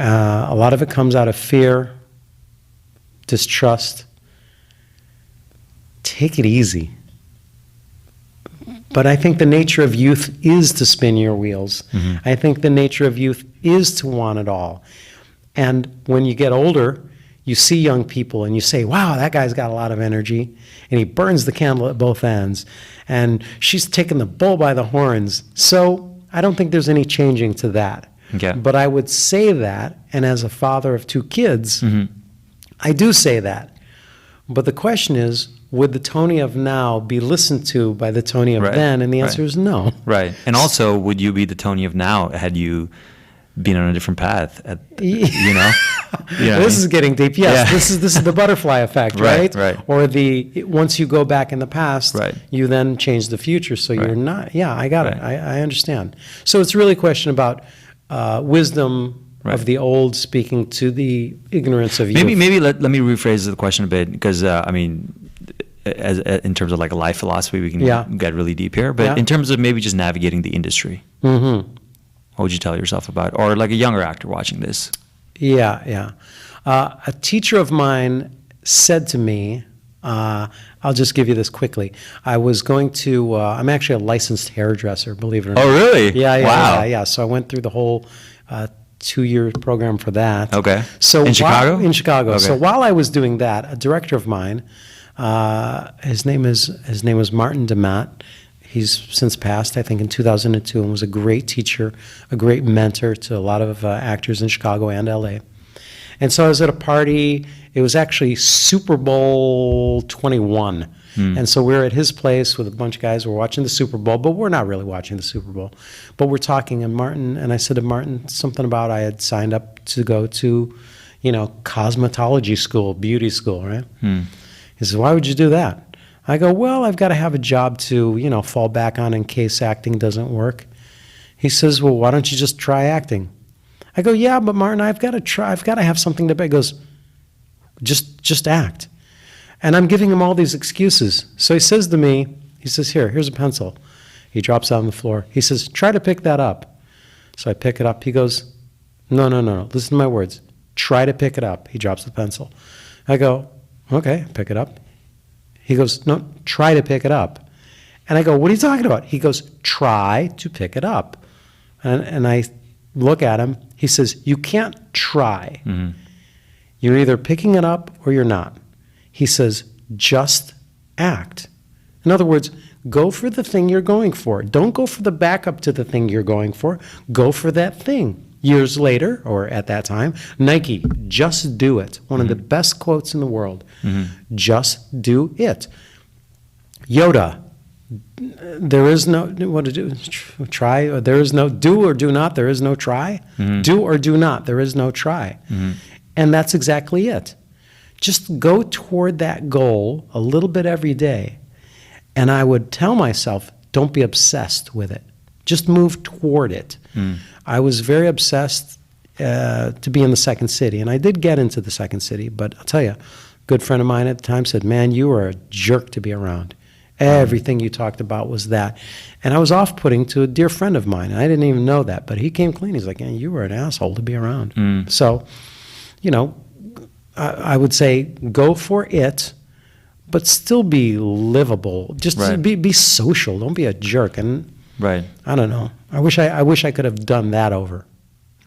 B: A lot of it comes out of fear, distrust. Take it easy. But I think the nature of youth is to spin your wheels.
A: Mm-hmm.
B: I think the nature of youth is to want it all. And when you get older, you see young people and you say, wow, that guy's got a lot of energy. And he burns the candle at both ends. And she's taking the bull by the horns. So I don't think there's any changing to that.
A: Okay.
B: But I would say that, and as a father of 2 kids,
A: Mm-hmm.
B: I do say that. But the question is, would the Tony of now be listened to by the Tony of
A: Right,
B: then? And the answer
A: right.
B: is no.
A: Right. And also, would you be the Tony of now had you been on a different path? You know?
B: This is getting deep. Yes,
A: Yeah.
B: this is the butterfly effect,
A: Right,
B: right?
A: right.
B: Or once you go back in the past,
A: Right.
B: you then change the future. So
A: Right.
B: you're not. Yeah, I got it.
A: Right.
B: I understand. So it's really a question about wisdom
A: Right.
B: of the old speaking to the ignorance of youth.
A: Maybe let me rephrase the question a bit, because in terms of like a life philosophy, we can
B: Yeah.
A: get really deep here. But
B: Yeah.
A: in terms of maybe just navigating the industry,
B: Mm-hmm.
A: what would you tell yourself about, or like a younger actor watching this?
B: Yeah. A teacher of mine said to me, I'll just give you this quickly. I was going to, I'm actually a licensed hairdresser, believe it or not.
A: Oh, really?
B: Yeah.
A: Wow.
B: So I went through the whole 2-year program for that.
A: Okay.
B: So
A: In Chicago?
B: In Chicago.
A: Okay.
B: So while I was doing that, a director of mine, his name was Martin DeMatt. He's since passed, I think, in 2002, and was a great teacher, a great mentor to a lot of actors in Chicago and LA. And so I was at a party. It was actually Super Bowl 21. And so we were at his place with a bunch of guys. We're watching the Super Bowl, but we're not really watching the Super Bowl. But we're talking, and I said to Martin something about I had signed up to go to, cosmetology school, beauty school, right? He says, why would you do that? I go, well, I've got to have a job to, fall back on in case acting doesn't work. He says, well, why don't you just try acting? I go, yeah, but Martin, I've got to have something to pay. He goes, just act. And I'm giving him all these excuses. So he says to me, here's a pencil. He drops it on the floor. He says, try to pick that up. So I pick it up. He goes, no, listen to my words. Try to pick it up. He drops the pencil. I go, okay, pick it up. He goes, no, try to pick it up. And I go, what are you talking about? He goes, try to pick it up. And I look at him. He says, you can't try. You're either picking it up or you're not. He says, just act. In other words, go for the thing you're going for. Don't go for the backup to the thing you're going for. Go for that thing. Years later, or at that time, Nike, just do it. One of the best quotes in the world. Just do it. Yoda, there is no, what to do? Try, or there is no, do or do not, there is no try. Do or do not, there is no try. And that's exactly it. Just go toward that goal a little bit every day. And I would tell myself, don't be obsessed with it. Just move toward it. I was very obsessed to be in the second city. And I did get into the second city. But I'll tell you, a good friend of mine at the time said, man, you were a jerk to be around. Everything you talked about was that. And I was off-putting to a dear friend of mine. I didn't even know that. But he came clean. He's like, you were an asshole to be around. So, I would say go for it, but still be livable. Just be social. Don't be a jerk. And I don't know. I wish I could have done that over.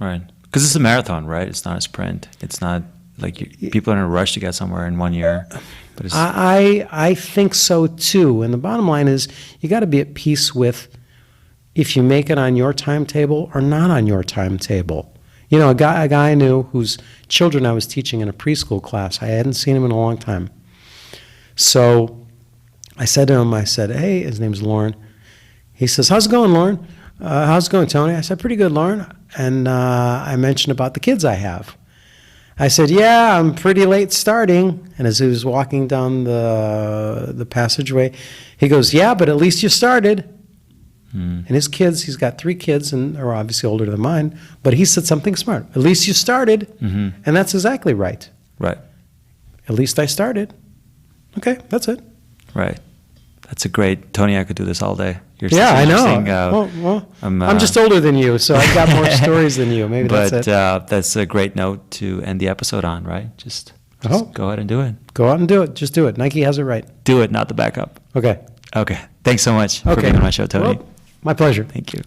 A: Right. Because it's a marathon, right? It's not a sprint. It's not like people are in a rush to get somewhere in 1 year. But it's
B: I think so too. And the bottom line is you got to be at peace with if you make it on your timetable or not on your timetable. A guy I knew whose children I was teaching in a preschool class. I hadn't seen him in a long time. So I said to him, hey, his name's Lauren. He says, how's it going, Lauren? How's it going, Tony? I said, pretty good, Lauren. And I mentioned about the kids I have. I said, yeah, I'm pretty late starting. And as he was walking down the passageway, he goes, yeah, but at least you started. And his kids, he's got 3 kids, and they're obviously older than mine, but he said something smart. At least you started. And that's exactly right.
A: Right.
B: At least I started. Okay, that's it.
A: Right. That's a great, Tony, I could do this all day. You're
B: yeah, I know. I'm just older than you, so I've got more stories than you. Maybe that's it.
A: But that's a great note to end the episode on, right? Just go ahead and do it.
B: Go out and do it. Just do it. Nike has it right.
A: Do it, not the backup.
B: Okay.
A: Thanks so much for being on my show, Tony.
B: Well, my pleasure.
A: Thank you.